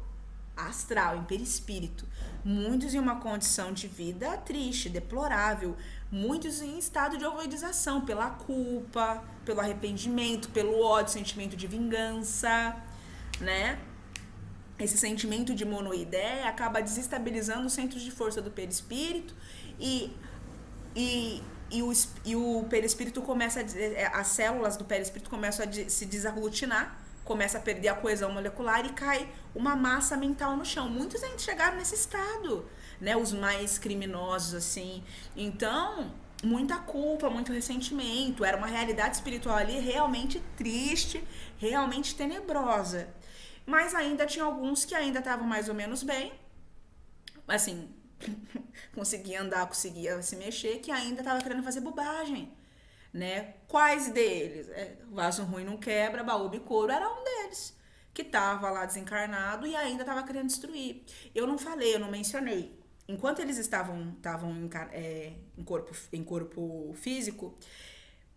astral, em perispírito, muitos em uma condição de vida triste, deplorável, muitos em estado de ovoidização, pela culpa, pelo arrependimento, pelo ódio, sentimento de vingança, né? Esse sentimento de monoideia acaba desestabilizando os centros de força do perispírito e o perispírito começa as células do perispírito começam a se desaglutinar, começa a perder a coesão molecular e cai uma massa mental no chão. Muitos ainda chegaram nesse estado, né? Os mais criminosos, assim. Então, muita culpa, muito ressentimento. Era uma realidade espiritual ali realmente triste, realmente tenebrosa. Mas ainda tinha alguns que ainda estavam mais ou menos bem. Assim, conseguia andar, conseguia se mexer, que ainda estava querendo fazer bobagem. Né? Quais deles? Vaso ruim não quebra, baú bicouro era um deles, que tava lá desencarnado e ainda tava querendo destruir. Eu não falei, eu não mencionei, enquanto eles estavam em corpo físico,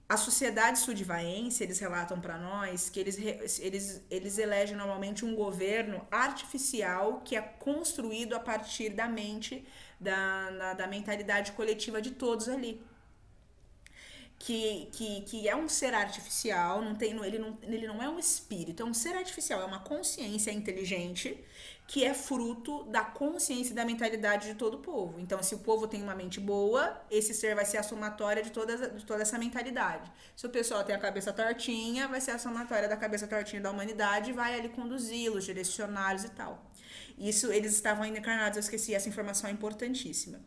a sociedade sudivaense, eles relatam para nós que eles elegem normalmente um governo artificial que é construído a partir da mente, da mentalidade coletiva de todos ali. Que é um ser artificial, ele não é um espírito, é um ser artificial, é uma consciência inteligente que é fruto da consciência e da mentalidade de todo o povo. Então, se o povo tem uma mente boa, esse ser vai ser a somatória de toda essa mentalidade. Se o pessoal tem a cabeça tortinha, vai ser a somatória da cabeça tortinha da humanidade e vai ali conduzi-los, direcioná-los e tal. Isso, eles estavam ainda encarnados, eu esqueci, essa informação é importantíssima.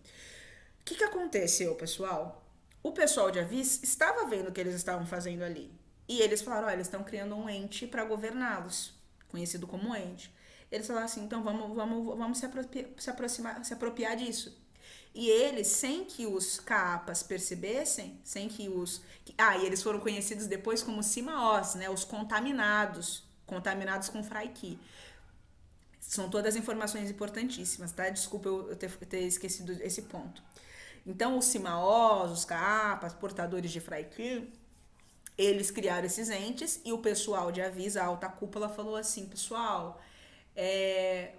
O que aconteceu, pessoal? O pessoal de Avis estava vendo o que eles estavam fazendo ali. E eles falaram, eles estão criando um ente para governá-los, conhecido como ente. Eles falaram assim, então vamos se apropriar disso. E eles, sem que os capas percebessem, e eles foram conhecidos depois como Simaós, né, os contaminados com Fraiki. São todas informações importantíssimas, tá? Desculpa eu ter esquecido esse ponto. Então, os Simaós, os capas, portadores de Fraiki, eles criaram esses entes e o pessoal de Avis, a alta cúpula, falou assim, pessoal,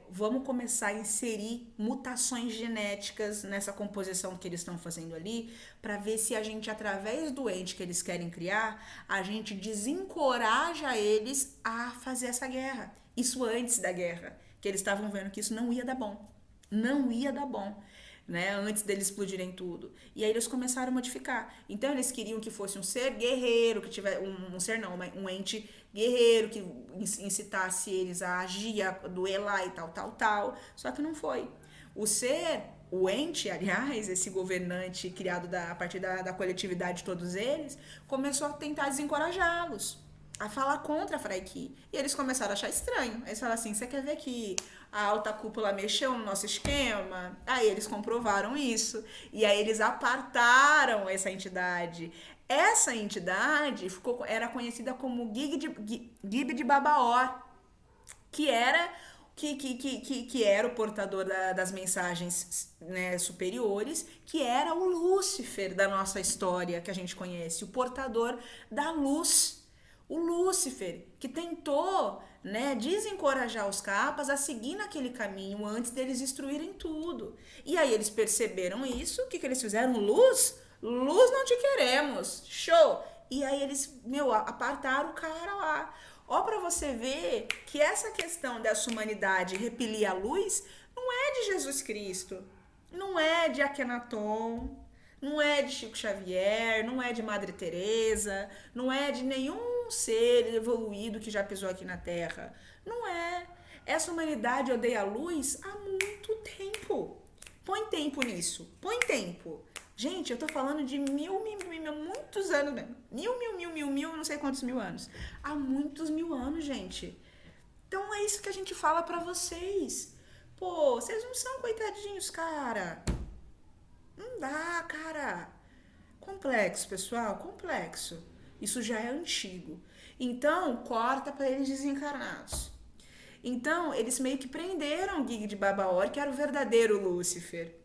vamos começar a inserir mutações genéticas nessa composição que eles estão fazendo ali, para ver se a gente, através do ente que eles querem criar, a gente desencoraja eles a fazer essa guerra. Isso antes da guerra, que eles estavam vendo que isso não ia dar bom. Não ia dar bom. Né, antes deles explodirem tudo. E aí eles começaram a modificar. Então eles queriam que fosse um ser guerreiro, que tivesse um ente guerreiro que incitasse eles a agir, a duelar e tal. Só que não foi. O ente, aliás, esse governante criado a partir da coletividade de todos eles, começou a tentar desencorajá-los, a falar contra a Fraiki. E eles começaram a achar estranho. Eles falaram assim, você quer ver que a alta cúpula mexeu no nosso esquema? Aí eles comprovaram isso. E aí eles apartaram essa entidade. Essa entidade era conhecida como Gib de Babaor, que era o portador das mensagens, né, superiores, que era o Lúcifer da nossa história que a gente conhece, o portador da luz. O Lúcifer, que tentou, né, desencorajar os capas a seguir naquele caminho antes deles destruírem tudo. E aí eles perceberam isso, o que eles fizeram? Luz? Luz não te queremos. Show! E aí eles, apartaram o cara lá. Ó, pra você ver que essa questão dessa humanidade repelir a luz não é de Jesus Cristo, não é de Akenaton, não é de Chico Xavier, não é de Madre Teresa, não é de nenhum ser evoluído que já pisou aqui na Terra. Não é. Essa humanidade odeia a luz há muito tempo. Põe tempo nisso. Põe tempo. Gente, eu tô falando de muitos anos mesmo. Mil, não sei quantos mil anos. Há muitos mil anos, gente. Então é isso que a gente fala pra vocês. Pô, vocês não são coitadinhos, cara. Não dá, cara. Complexo, pessoal, complexo. Isso já é antigo. Então, corta para eles desencarnados. Então, eles meio que prenderam o Gig de Babaor, que era o verdadeiro Lúcifer.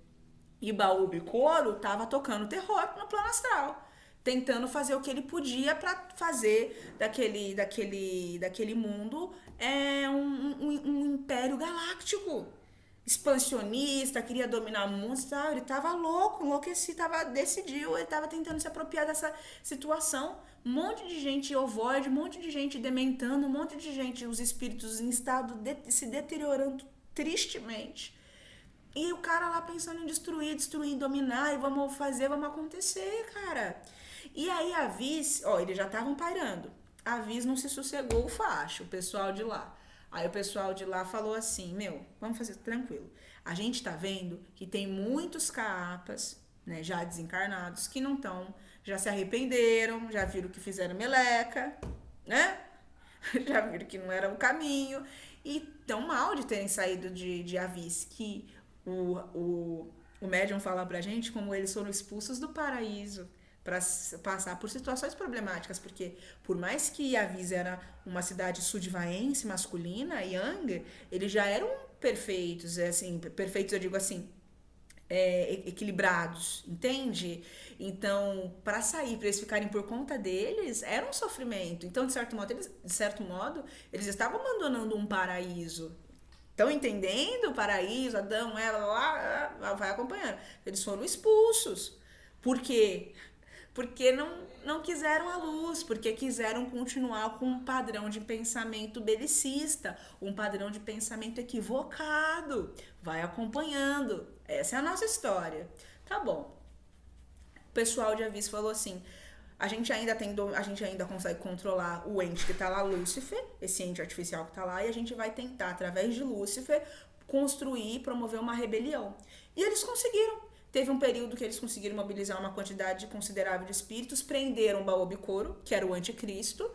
E Baúbe Coro tava tocando terror no plano astral, tentando fazer o que ele podia para fazer daquele mundo um império galáctico. Expansionista, queria dominar o mundo, ele tava louco, enlouquecido, decidiu, ele tava tentando se apropriar dessa situação. Um monte de gente ovoide, um monte de gente dementando, um monte de gente, os espíritos em estado se deteriorando tristemente. E o cara lá pensando em destruir, dominar, e vamos acontecer, cara. E aí a Vis, eles já estavam pairando. A Vis não se sossegou o facho, o pessoal de lá. Aí o pessoal de lá falou assim, vamos fazer tranquilo. A gente tá vendo que tem muitos capas, né, já desencarnados, que não estão, já se arrependeram, já viram que fizeram meleca, né? Já viram que não era o caminho. E tão mal de terem saído de Avis, que o médium fala pra gente como eles foram expulsos do paraíso para passar por situações problemáticas, porque por mais que Avis era uma cidade sudivaense, masculina, Yang, eles já eram perfeitos, assim, perfeitos eu digo assim, equilibrados, entende? Então, para sair, para eles ficarem por conta deles, era um sofrimento. Então, de certo modo, eles estavam abandonando um paraíso. Estão entendendo o paraíso, Adão, Eva, lá, vai acompanhando. Eles foram expulsos. Por quê? Porque não quiseram a luz, porque quiseram continuar com um padrão de pensamento belicista, um padrão de pensamento equivocado. Vai acompanhando. Essa é a nossa história. Tá bom. O pessoal de Avis falou assim: a gente ainda consegue controlar o ente que tá lá, Lúcifer, esse ente artificial que tá lá, e a gente vai tentar, através de Lúcifer, construir e promover uma rebelião. E eles conseguiram. Teve um período que eles conseguiram mobilizar uma quantidade considerável de espíritos, prenderam Baal Bicoro, que era o anticristo,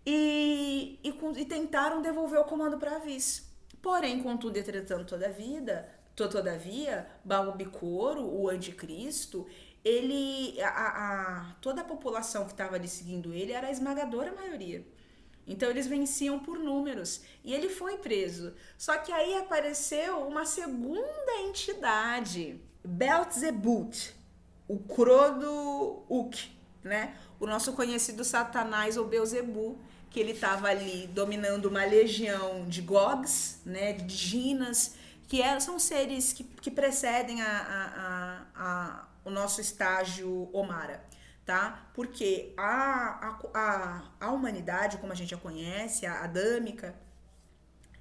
e tentaram devolver o comando para Avis. Porém, contudo, entretanto, todavia, Baal Bicoro, o anticristo, toda a população que estava ali seguindo ele era a esmagadora maioria. Então eles venciam por números e ele foi preso. Só que aí apareceu uma segunda entidade, Belzebut, o Crodo-Uk, né? O nosso conhecido Satanás ou Beuzebu, que ele estava ali dominando uma legião de Gogs, né? De Ginas, são seres que precedem o nosso estágio Omara. Tá? Porque a humanidade, como a gente a conhece, a adâmica,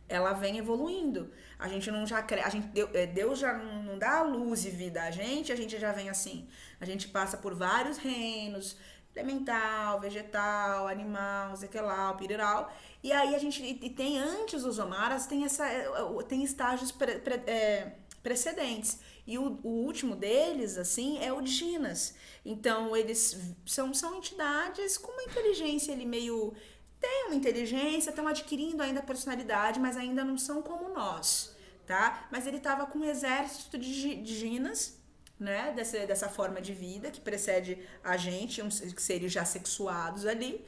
ela vem evoluindo. A gente não já Deus já não dá luz e vida a gente já vem assim. A gente passa por vários reinos, elemental, vegetal, animal, zequelau, piriral. E aí a gente tem antes dos Omaras, tem estágios precedentes. E o último deles, assim, é o de Ginas. Então, eles são entidades com uma inteligência ali meio... Tem uma inteligência, estão adquirindo ainda a personalidade, mas ainda não são como nós, tá? Mas ele estava com um exército de Ginas, né? Dessa forma de vida que precede a gente, uns seres já sexuados ali.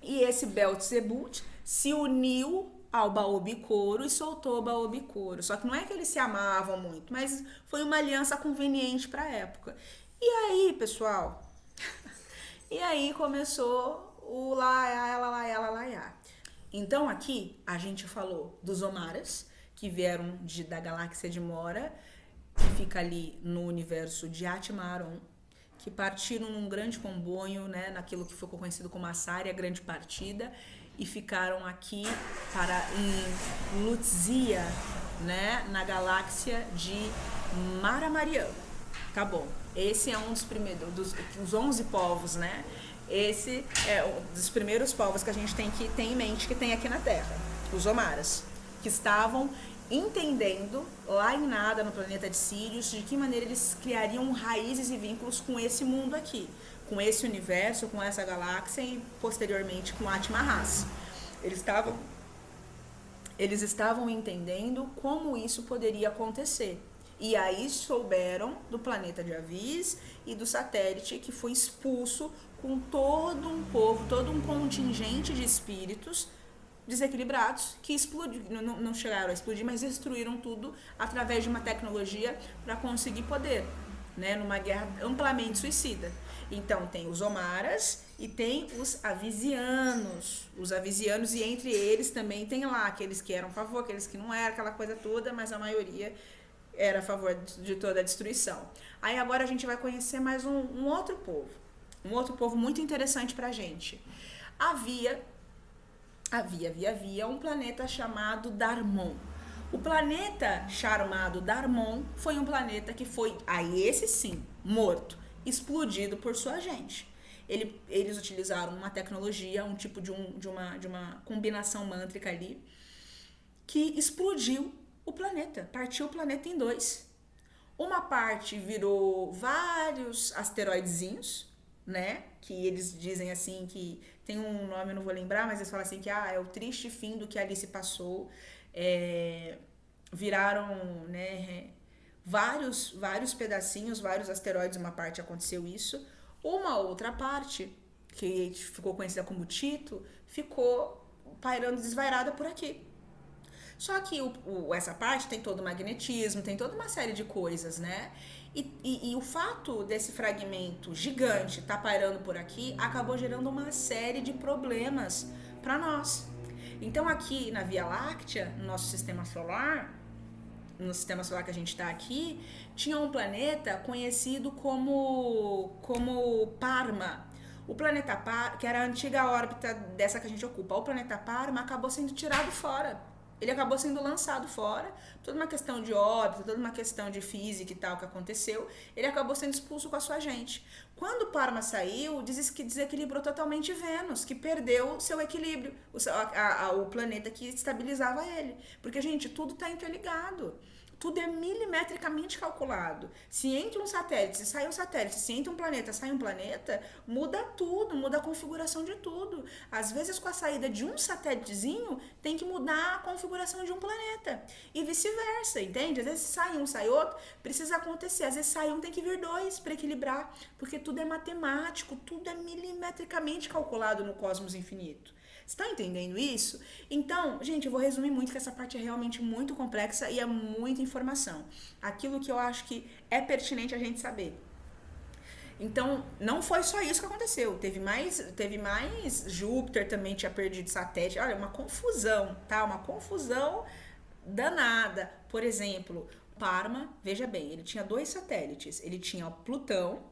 E esse Belzebut se uniu ao Baal Bicoro e soltou o Baal Bicoro. Só que não é que eles se amavam muito, mas foi uma aliança conveniente para a época. E aí, pessoal? E aí começou o laiá, laiá, laiá. Então aqui a gente falou dos Omaras, que vieram da galáxia de Mora, que fica ali no universo de Atmaron, que partiram num grande comboio, né, naquilo que ficou conhecido como a Sária Grande Partida, e ficaram aqui em Lutzia, né, na galáxia de Maramariano. Tá bom. Esse é um dos primeiros, dos 11 povos, né? Esse é um dos primeiros povos que a gente tem que ter em mente que tem aqui na Terra, os Omaras, que estavam entendendo lá em Nada, no planeta de Sirius, de que maneira eles criariam raízes e vínculos com esse mundo aqui, com esse universo, com essa galáxia e posteriormente com Atma-Ras. Eles estavam entendendo como isso poderia acontecer. E aí souberam do planeta de Avis e do satélite que foi expulso com todo um povo, todo um contingente de espíritos desequilibrados que não chegaram a explodir, mas destruíram tudo através de uma tecnologia para conseguir poder, né, numa guerra amplamente suicida. Então tem os Omaras e tem os Avisianos. Os Avisianos, e entre eles também tem lá aqueles que eram a favor, aqueles que não eram, aquela coisa toda, mas a maioria era a favor de toda a destruição. Aí agora a gente vai conhecer mais um outro povo muito interessante pra gente. Havia um planeta chamado Darmon. O planeta chamado Darmon foi um planeta que foi, aí esse sim, morto, explodido por sua gente. Eles utilizaram uma tecnologia, um tipo de uma combinação mântrica ali, que explodiu o planeta, partiu o planeta em dois. Uma parte virou vários asteroidezinhos, né? Que eles dizem assim que tem um nome, eu não vou lembrar, mas eles falam assim que é o triste fim do que ali se passou. Viraram, né, vários pedacinhos, vários asteroides, uma parte aconteceu isso. Uma outra parte, que ficou conhecida como Tito, ficou pairando desvairada por aqui. Só que essa parte tem todo o magnetismo, tem toda uma série de coisas, né? E o fato desse fragmento gigante estar pairando por aqui acabou gerando uma série de problemas para nós. Então aqui na Via Láctea, no nosso sistema solar, no sistema solar que a gente está aqui, tinha um planeta conhecido como Parma. O planeta Parma, que era a antiga órbita dessa que a gente ocupa, o planeta Parma acabou sendo tirado fora. Ele acabou sendo lançado fora, toda uma questão de órbita, toda uma questão de física e tal que aconteceu, ele acabou sendo expulso com a sua gente. Quando Parma saiu, desequilibrou totalmente Vênus, que perdeu seu equilíbrio, o planeta que estabilizava ele. Porque, gente, tudo está interligado. Tudo é milimetricamente calculado. Se entra um satélite, se sai um satélite, se entra um planeta, sai um planeta, muda tudo, muda a configuração de tudo. Às vezes, com a saída de um satélitezinho, tem que mudar a configuração de um planeta. E vice-versa, entende? Às vezes sai um, sai outro, precisa acontecer. Às vezes sai um, tem que vir dois para equilibrar. Porque tudo é matemático, tudo é milimetricamente calculado no cosmos infinito. Você tá entendendo isso? Então, gente, eu vou resumir muito, que essa parte é realmente muito complexa e é muita informação. Aquilo que eu acho que é pertinente a gente saber. Então, não foi só isso que aconteceu. Teve mais. Júpiter também tinha perdido satélite. Olha, uma confusão, tá? Uma confusão danada. Por exemplo, Parma, veja bem, ele tinha 2 satélites. Ele tinha Plutão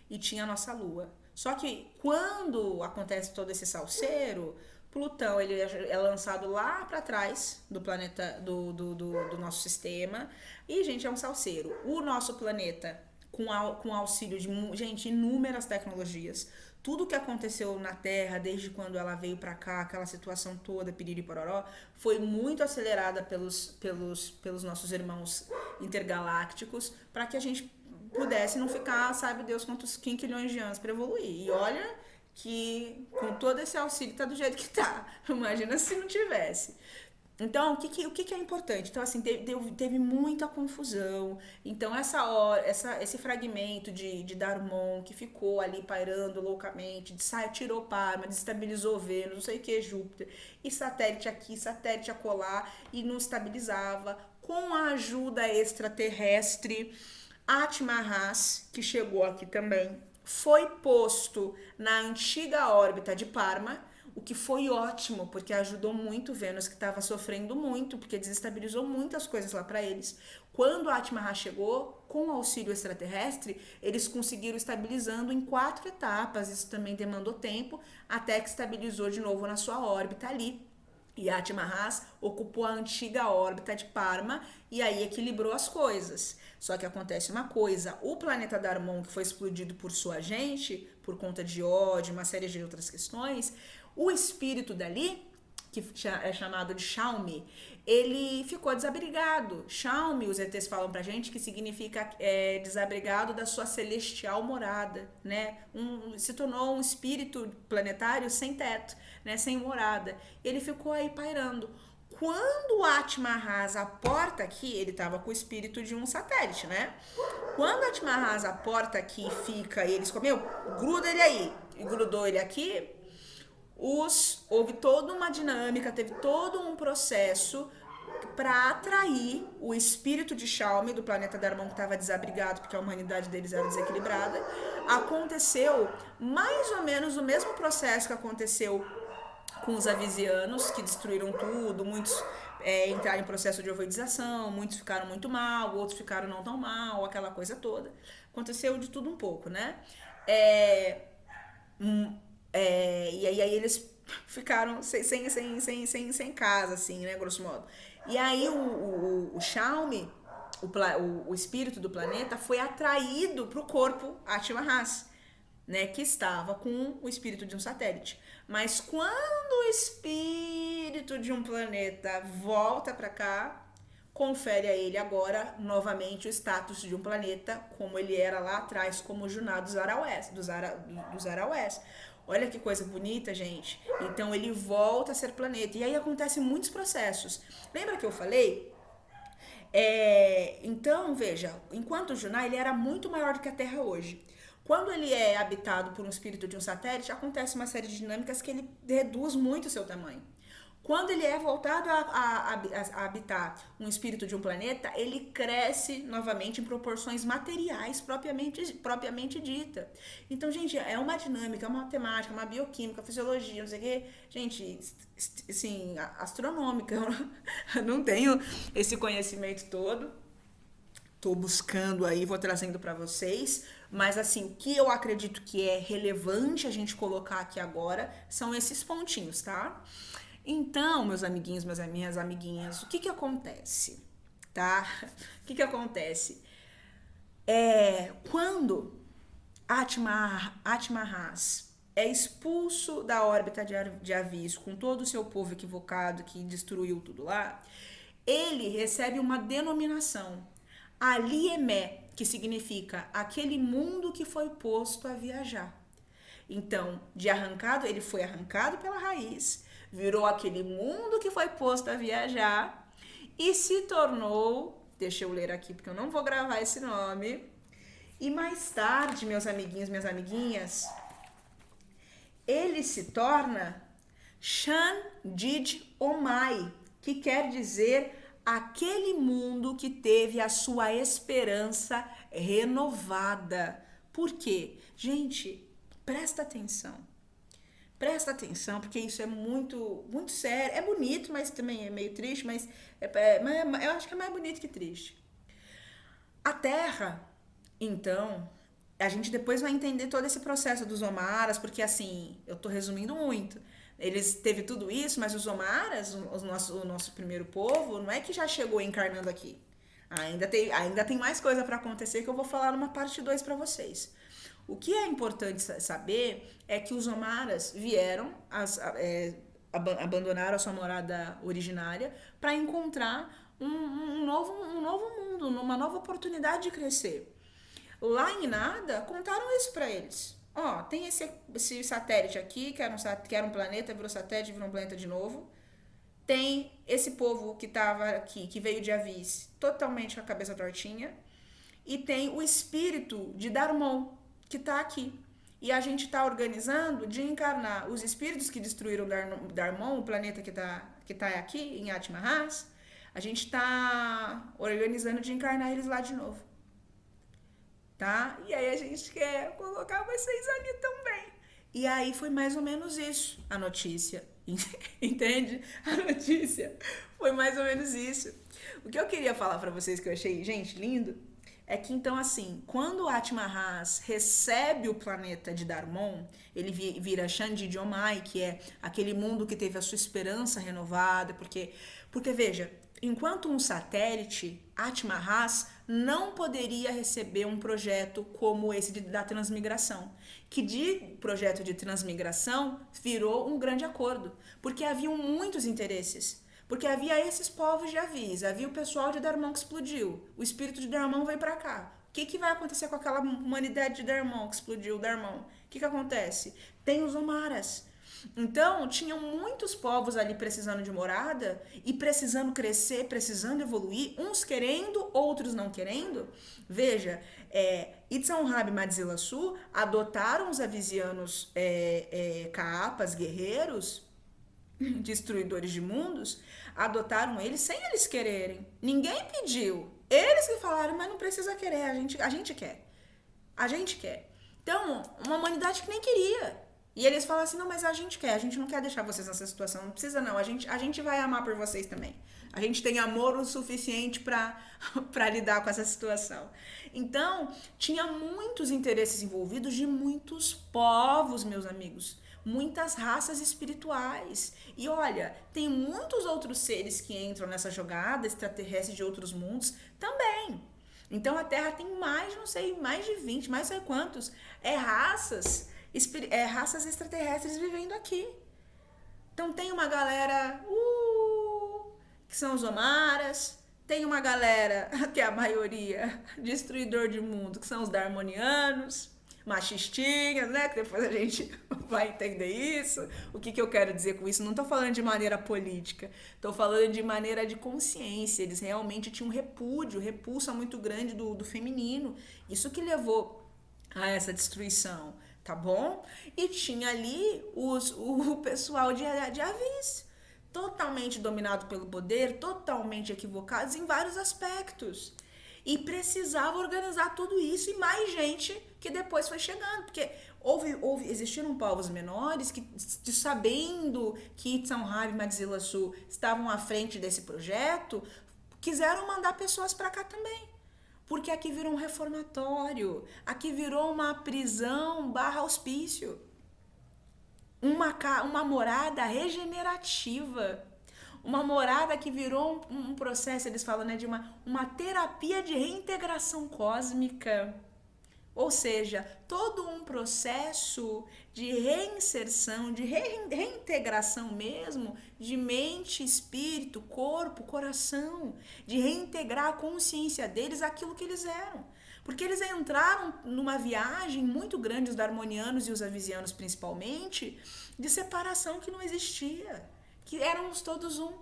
e tinha a nossa Lua. Só que quando acontece todo esse salseiro, Plutão ele é lançado lá para trás do planeta do nosso sistema e, gente, é um salseiro. O nosso planeta, com auxílio de, gente, inúmeras tecnologias, tudo que aconteceu na Terra desde quando ela veio para cá, aquela situação toda, piriri pororó, foi muito acelerada pelos nossos irmãos intergalácticos para que a gente pudesse não ficar, sabe Deus quantos quinquilhões de anos para evoluir. E olha que com todo esse auxílio tá do jeito que tá. Imagina se não tivesse. Então, o que é importante? Então, assim, teve muita confusão. Então, esse fragmento de Darmon que ficou ali pairando loucamente, tirou Parma, desestabilizou Vênus, não sei o que, Júpiter, e satélite aqui, satélite acolá, e não estabilizava. Com a ajuda extraterrestre, Atma-Has, que chegou aqui também, foi posto na antiga órbita de Parma, o que foi ótimo, porque ajudou muito Vênus, que estava sofrendo muito, porque desestabilizou muitas coisas lá para eles. Quando a Atma-Has chegou, com o auxílio extraterrestre, eles conseguiram estabilizando em 4 etapas, isso também demandou tempo, até que estabilizou de novo na sua órbita ali. E Atma-Has ocupou a antiga órbita de Parma e aí equilibrou as coisas. Só que acontece uma coisa, o planeta Darmon, que foi explodido por sua gente, por conta de ódio, uma série de outras questões, o espírito dali, que é chamado de Xiaomi, ele ficou desabrigado. Xiaomi, os ETs falam pra gente que significa desabrigado da sua celestial morada, né? Se tornou um espírito planetário sem teto, né? Sem morada. Ele ficou aí pairando. Quando o Atma-Has aporta aqui, ele estava com o espírito de um satélite, né? Quando o Atma-Has aporta aqui e fica, e eles comeu, gruda ele aí, e grudou ele aqui, houve toda uma dinâmica, teve todo um processo para atrair o espírito de Xiaomi do planeta Darmon, que estava desabrigado porque a humanidade deles era desequilibrada. Aconteceu mais ou menos o mesmo processo que aconteceu com os avisianos, que destruíram tudo, muitos entraram em processo de ovoidização, muitos ficaram muito mal, outros ficaram não tão mal, aquela coisa toda. Aconteceu de tudo um pouco, né? E aí eles ficaram sem casa, assim, né, grosso modo. E aí o Xiaomi, o espírito do planeta, foi atraído para o corpo Atma-Has, né, que estava com o espírito de um satélite. Mas quando o espírito de um planeta volta para cá, confere a ele agora novamente o status de um planeta, como ele era lá atrás, como o Juná dos Araués. Olha que coisa bonita, gente. Então ele volta a ser planeta. E aí acontecem muitos processos. Lembra que eu falei? Então, veja, enquanto o Juná, ele era muito maior do que a Terra hoje. Quando ele é habitado por um espírito de um satélite, acontece uma série de dinâmicas que ele reduz muito o seu tamanho. Quando ele é voltado a habitar um espírito de um planeta, ele cresce novamente em proporções materiais propriamente dita. Então, gente, é uma dinâmica, é uma matemática, uma bioquímica, fisiologia, não sei o quê. Gente, assim, astronômica. Eu não tenho esse conhecimento todo. Tô buscando aí, vou trazendo para vocês, mas assim, o que eu acredito que é relevante a gente colocar aqui agora são esses pontinhos, tá? Então, meus amiguinhos, minhas amiguinhas, o que que acontece, tá? O que que acontece? Quando Atma-Has é expulso da órbita de Avis com todo o seu povo equivocado que destruiu tudo lá, ele recebe uma denominação, Aliemé, que significa aquele mundo que foi posto a viajar. Então, ele foi arrancado pela raiz, virou aquele mundo que foi posto a viajar e se tornou, deixa eu ler aqui porque eu não vou gravar esse nome, e mais tarde, meus amiguinhos, minhas amiguinhas, ele se torna Shan Did Omai, que quer dizer aquele mundo que teve a sua esperança renovada. Por quê? Gente, presta atenção. Presta atenção, porque isso é muito, muito sério. É bonito, mas também é meio triste, mas eu acho que é mais bonito que triste. A Terra, então, a gente depois vai entender todo esse processo dos Omaras, porque assim, eu tô resumindo muito. Eles teve tudo isso, mas os Omaras, o nosso primeiro povo, não é que já chegou encarnando aqui. Ainda tem mais coisa para acontecer que eu vou falar numa parte 2 para vocês. O que é importante saber é que os Omaras vieram, abandonaram a sua morada originária para encontrar um novo mundo, uma nova oportunidade de crescer. Lá em Nada, contaram isso para eles. Ó, tem esse satélite aqui, que era um planeta, virou satélite, virou um planeta de novo. Tem esse povo que estava aqui, que veio de Avis, totalmente com a cabeça tortinha. E tem o espírito de Darmon, que está aqui. E a gente está organizando de encarnar os espíritos que destruíram Darmon, o planeta que tá aqui, em Atma-Has. A gente está organizando de encarnar eles lá de novo. Tá? E aí a gente quer colocar vocês ali também. E aí foi mais ou menos isso a notícia. Entende? A notícia foi mais ou menos isso. O que eu queria falar pra vocês que eu achei, gente, lindo, é que então assim, quando Atma-Has recebe o planeta de Darmon, ele vira Shandi Jomai, que é aquele mundo que teve a sua esperança renovada, porque veja, enquanto um satélite, Atma-Has não poderia receber um projeto como esse da transmigração, que de projeto de transmigração virou um grande acordo, porque haviam muitos interesses. Porque havia esses povos de Avis, havia o pessoal de Darmon que explodiu, o espírito de Darmon veio pra cá. O que vai acontecer com aquela humanidade de Darmon que explodiu Darmon? O que acontece? Tem os Omaras. Então, tinham muitos povos ali precisando de morada e precisando crescer, precisando evoluir, uns querendo, outros não querendo. Veja, Itzhak e Madzilaçu adotaram os avisianos caapas, guerreiros, destruidores de mundos, adotaram eles sem eles quererem. Ninguém pediu. Eles que falaram, mas não precisa querer, a gente quer. A gente quer. Então, uma humanidade que nem queria. E eles falam assim, não, mas a gente não quer deixar vocês nessa situação, não precisa não, a gente vai amar por vocês também. A gente tem amor o suficiente para lidar com essa situação. Então, tinha muitos interesses envolvidos de muitos povos, meus amigos. Muitas raças espirituais. E olha, tem muitos outros seres que entram nessa jogada extraterrestre de outros mundos também. Então a Terra tem mais, não sei, mais de 20, mais sei quantos, raças extraterrestres vivendo aqui. Então tem uma galera que são os Omaras, tem uma galera, que é a maioria, destruidor de mundo, que são os Darmonianos, machistinhas, né? Que depois a gente vai entender isso. O que eu quero dizer com isso? Não tô falando de maneira política, tô falando de maneira de consciência. Eles realmente tinham repulsa muito grande do feminino. Isso que levou a essa destruição, tá bom? E tinha ali o pessoal de Avis. totalmente dominado pelo poder, totalmente equivocados em vários aspectos. E precisava organizar tudo isso e mais gente que depois foi chegando, porque existiram povos menores que, sabendo que Itzhak e Madzilahsu estavam à frente desse projeto, quiseram mandar pessoas para cá também. Porque aqui virou um reformatório, aqui virou uma prisão / hospício, uma morada regenerativa, uma morada que virou um processo, eles falam, né, de uma terapia de reintegração cósmica. Ou seja, todo um processo de reinserção, de reintegração mesmo, de mente, espírito, corpo, coração, de reintegrar a consciência deles aquilo que eles eram. Porque eles entraram numa viagem muito grande, os darmonianos e os avisianos principalmente, de separação que não existia, que éramos todos um.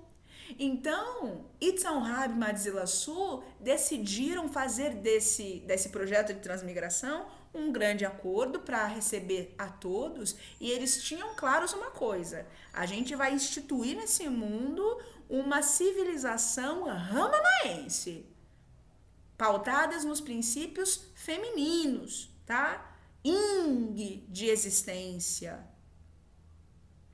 Então, Itzhak e Madzilahsu decidiram fazer desse projeto de transmigração um grande acordo para receber a todos, e eles tinham claros uma coisa: a gente vai instituir nesse mundo uma civilização ramamaense, pautadas nos princípios femininos, tá? Yin de existência,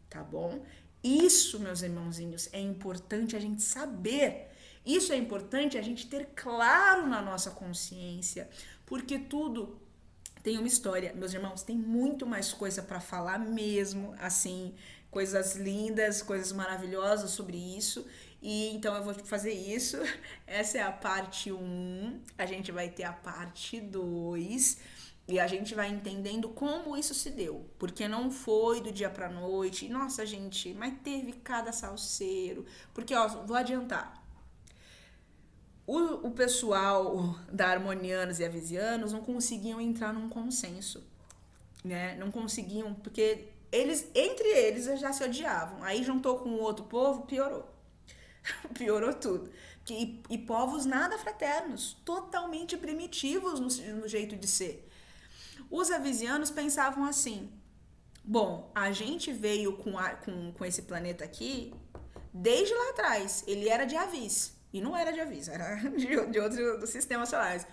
tá bom? Isso, meus irmãozinhos, é importante a gente saber. Isso é importante a gente ter claro na nossa consciência, porque tudo tem uma história. Meus irmãos, tem muito mais coisa para falar mesmo, assim, coisas lindas, coisas maravilhosas sobre isso. E então eu vou fazer isso. Essa é a parte 1. A gente vai ter a parte 2. E a gente vai entendendo como isso se deu. Porque não foi do dia pra noite. Nossa, gente, mas teve cada salseiro. Porque, ó, vou adiantar. O pessoal da Harmonianos e Avisianos não conseguiam entrar num consenso, né? Não conseguiam, porque entre eles já se odiavam. Aí juntou com o outro povo, piorou. Piorou tudo. E povos nada fraternos, totalmente primitivos no jeito de ser. Os avisianos pensavam assim: bom, a gente veio com esse planeta aqui desde lá atrás. Ele era de Avis. E não era de Avis, era de outro dos sistemas solares.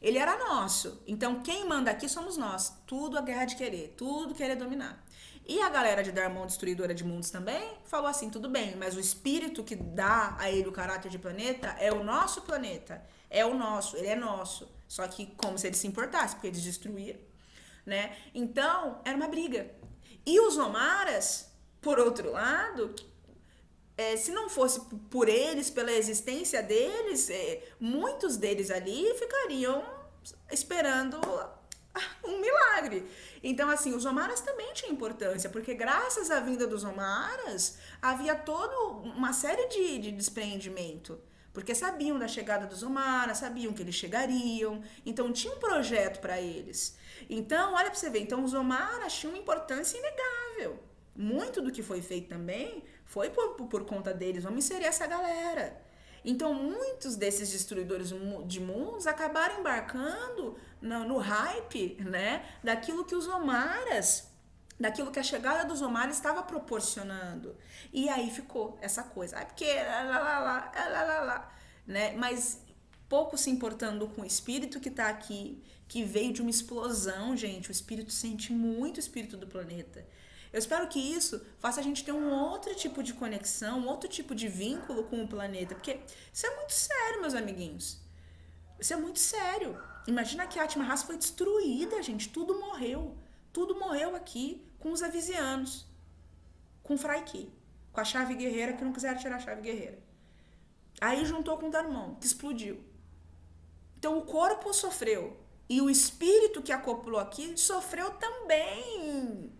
Ele era nosso. Então quem manda aqui somos nós. Tudo a guerra de querer, tudo querer dominar. E a galera de Darmon, destruidora de mundos também, falou assim: tudo bem, mas o espírito que dá a ele o caráter de planeta é o nosso planeta. É o nosso, ele é nosso. Só que como se eles se importassem, porque eles destruíram, né? Então, era uma briga. E os Omaras, por outro lado, se não fosse por eles, pela existência deles, muitos deles ali ficariam esperando um milagre. Então, assim, os Omaras também tinham importância, porque graças à vinda dos Omaras, havia toda uma série de desprendimento. Porque sabiam da chegada dos Omaras, sabiam que eles chegariam, então tinha um projeto para eles. Então, olha para você ver, então os Omaras tinham uma importância inegável. Muito do que foi feito também foi por conta deles. Vamos inserir essa galera. Então, muitos desses destruidores de mundos acabaram embarcando no hype, né, daquilo que os Omaras, daquilo que a chegada dos Omaras estava proporcionando. E aí ficou essa coisa. Porque né? Mas pouco se importando com o espírito que está aqui, que veio de uma explosão, gente. O espírito sente muito o espírito do planeta. Eu espero que isso faça a gente ter um outro tipo de conexão, um outro tipo de vínculo com o planeta. Porque isso é muito sério, meus amiguinhos. Isso é muito sério. Imagina que a Atma Raça foi destruída, gente. Tudo morreu. Tudo morreu aqui com os avisianos. Com Fraiki. Com a chave guerreira, que não quiseram tirar a chave guerreira. Aí juntou com o Darmon, que explodiu. Então o corpo sofreu. E o espírito que acoplou aqui sofreu também.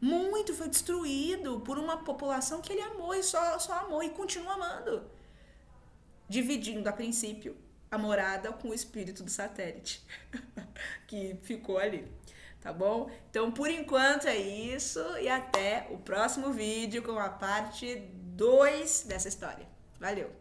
Muito, foi destruído por uma população que ele amou e só amou e continua amando. Dividindo, a princípio, a morada com o espírito do satélite. Que ficou ali. Tá bom? Então, por enquanto é isso. E até o próximo vídeo com a parte 2 dessa história. Valeu!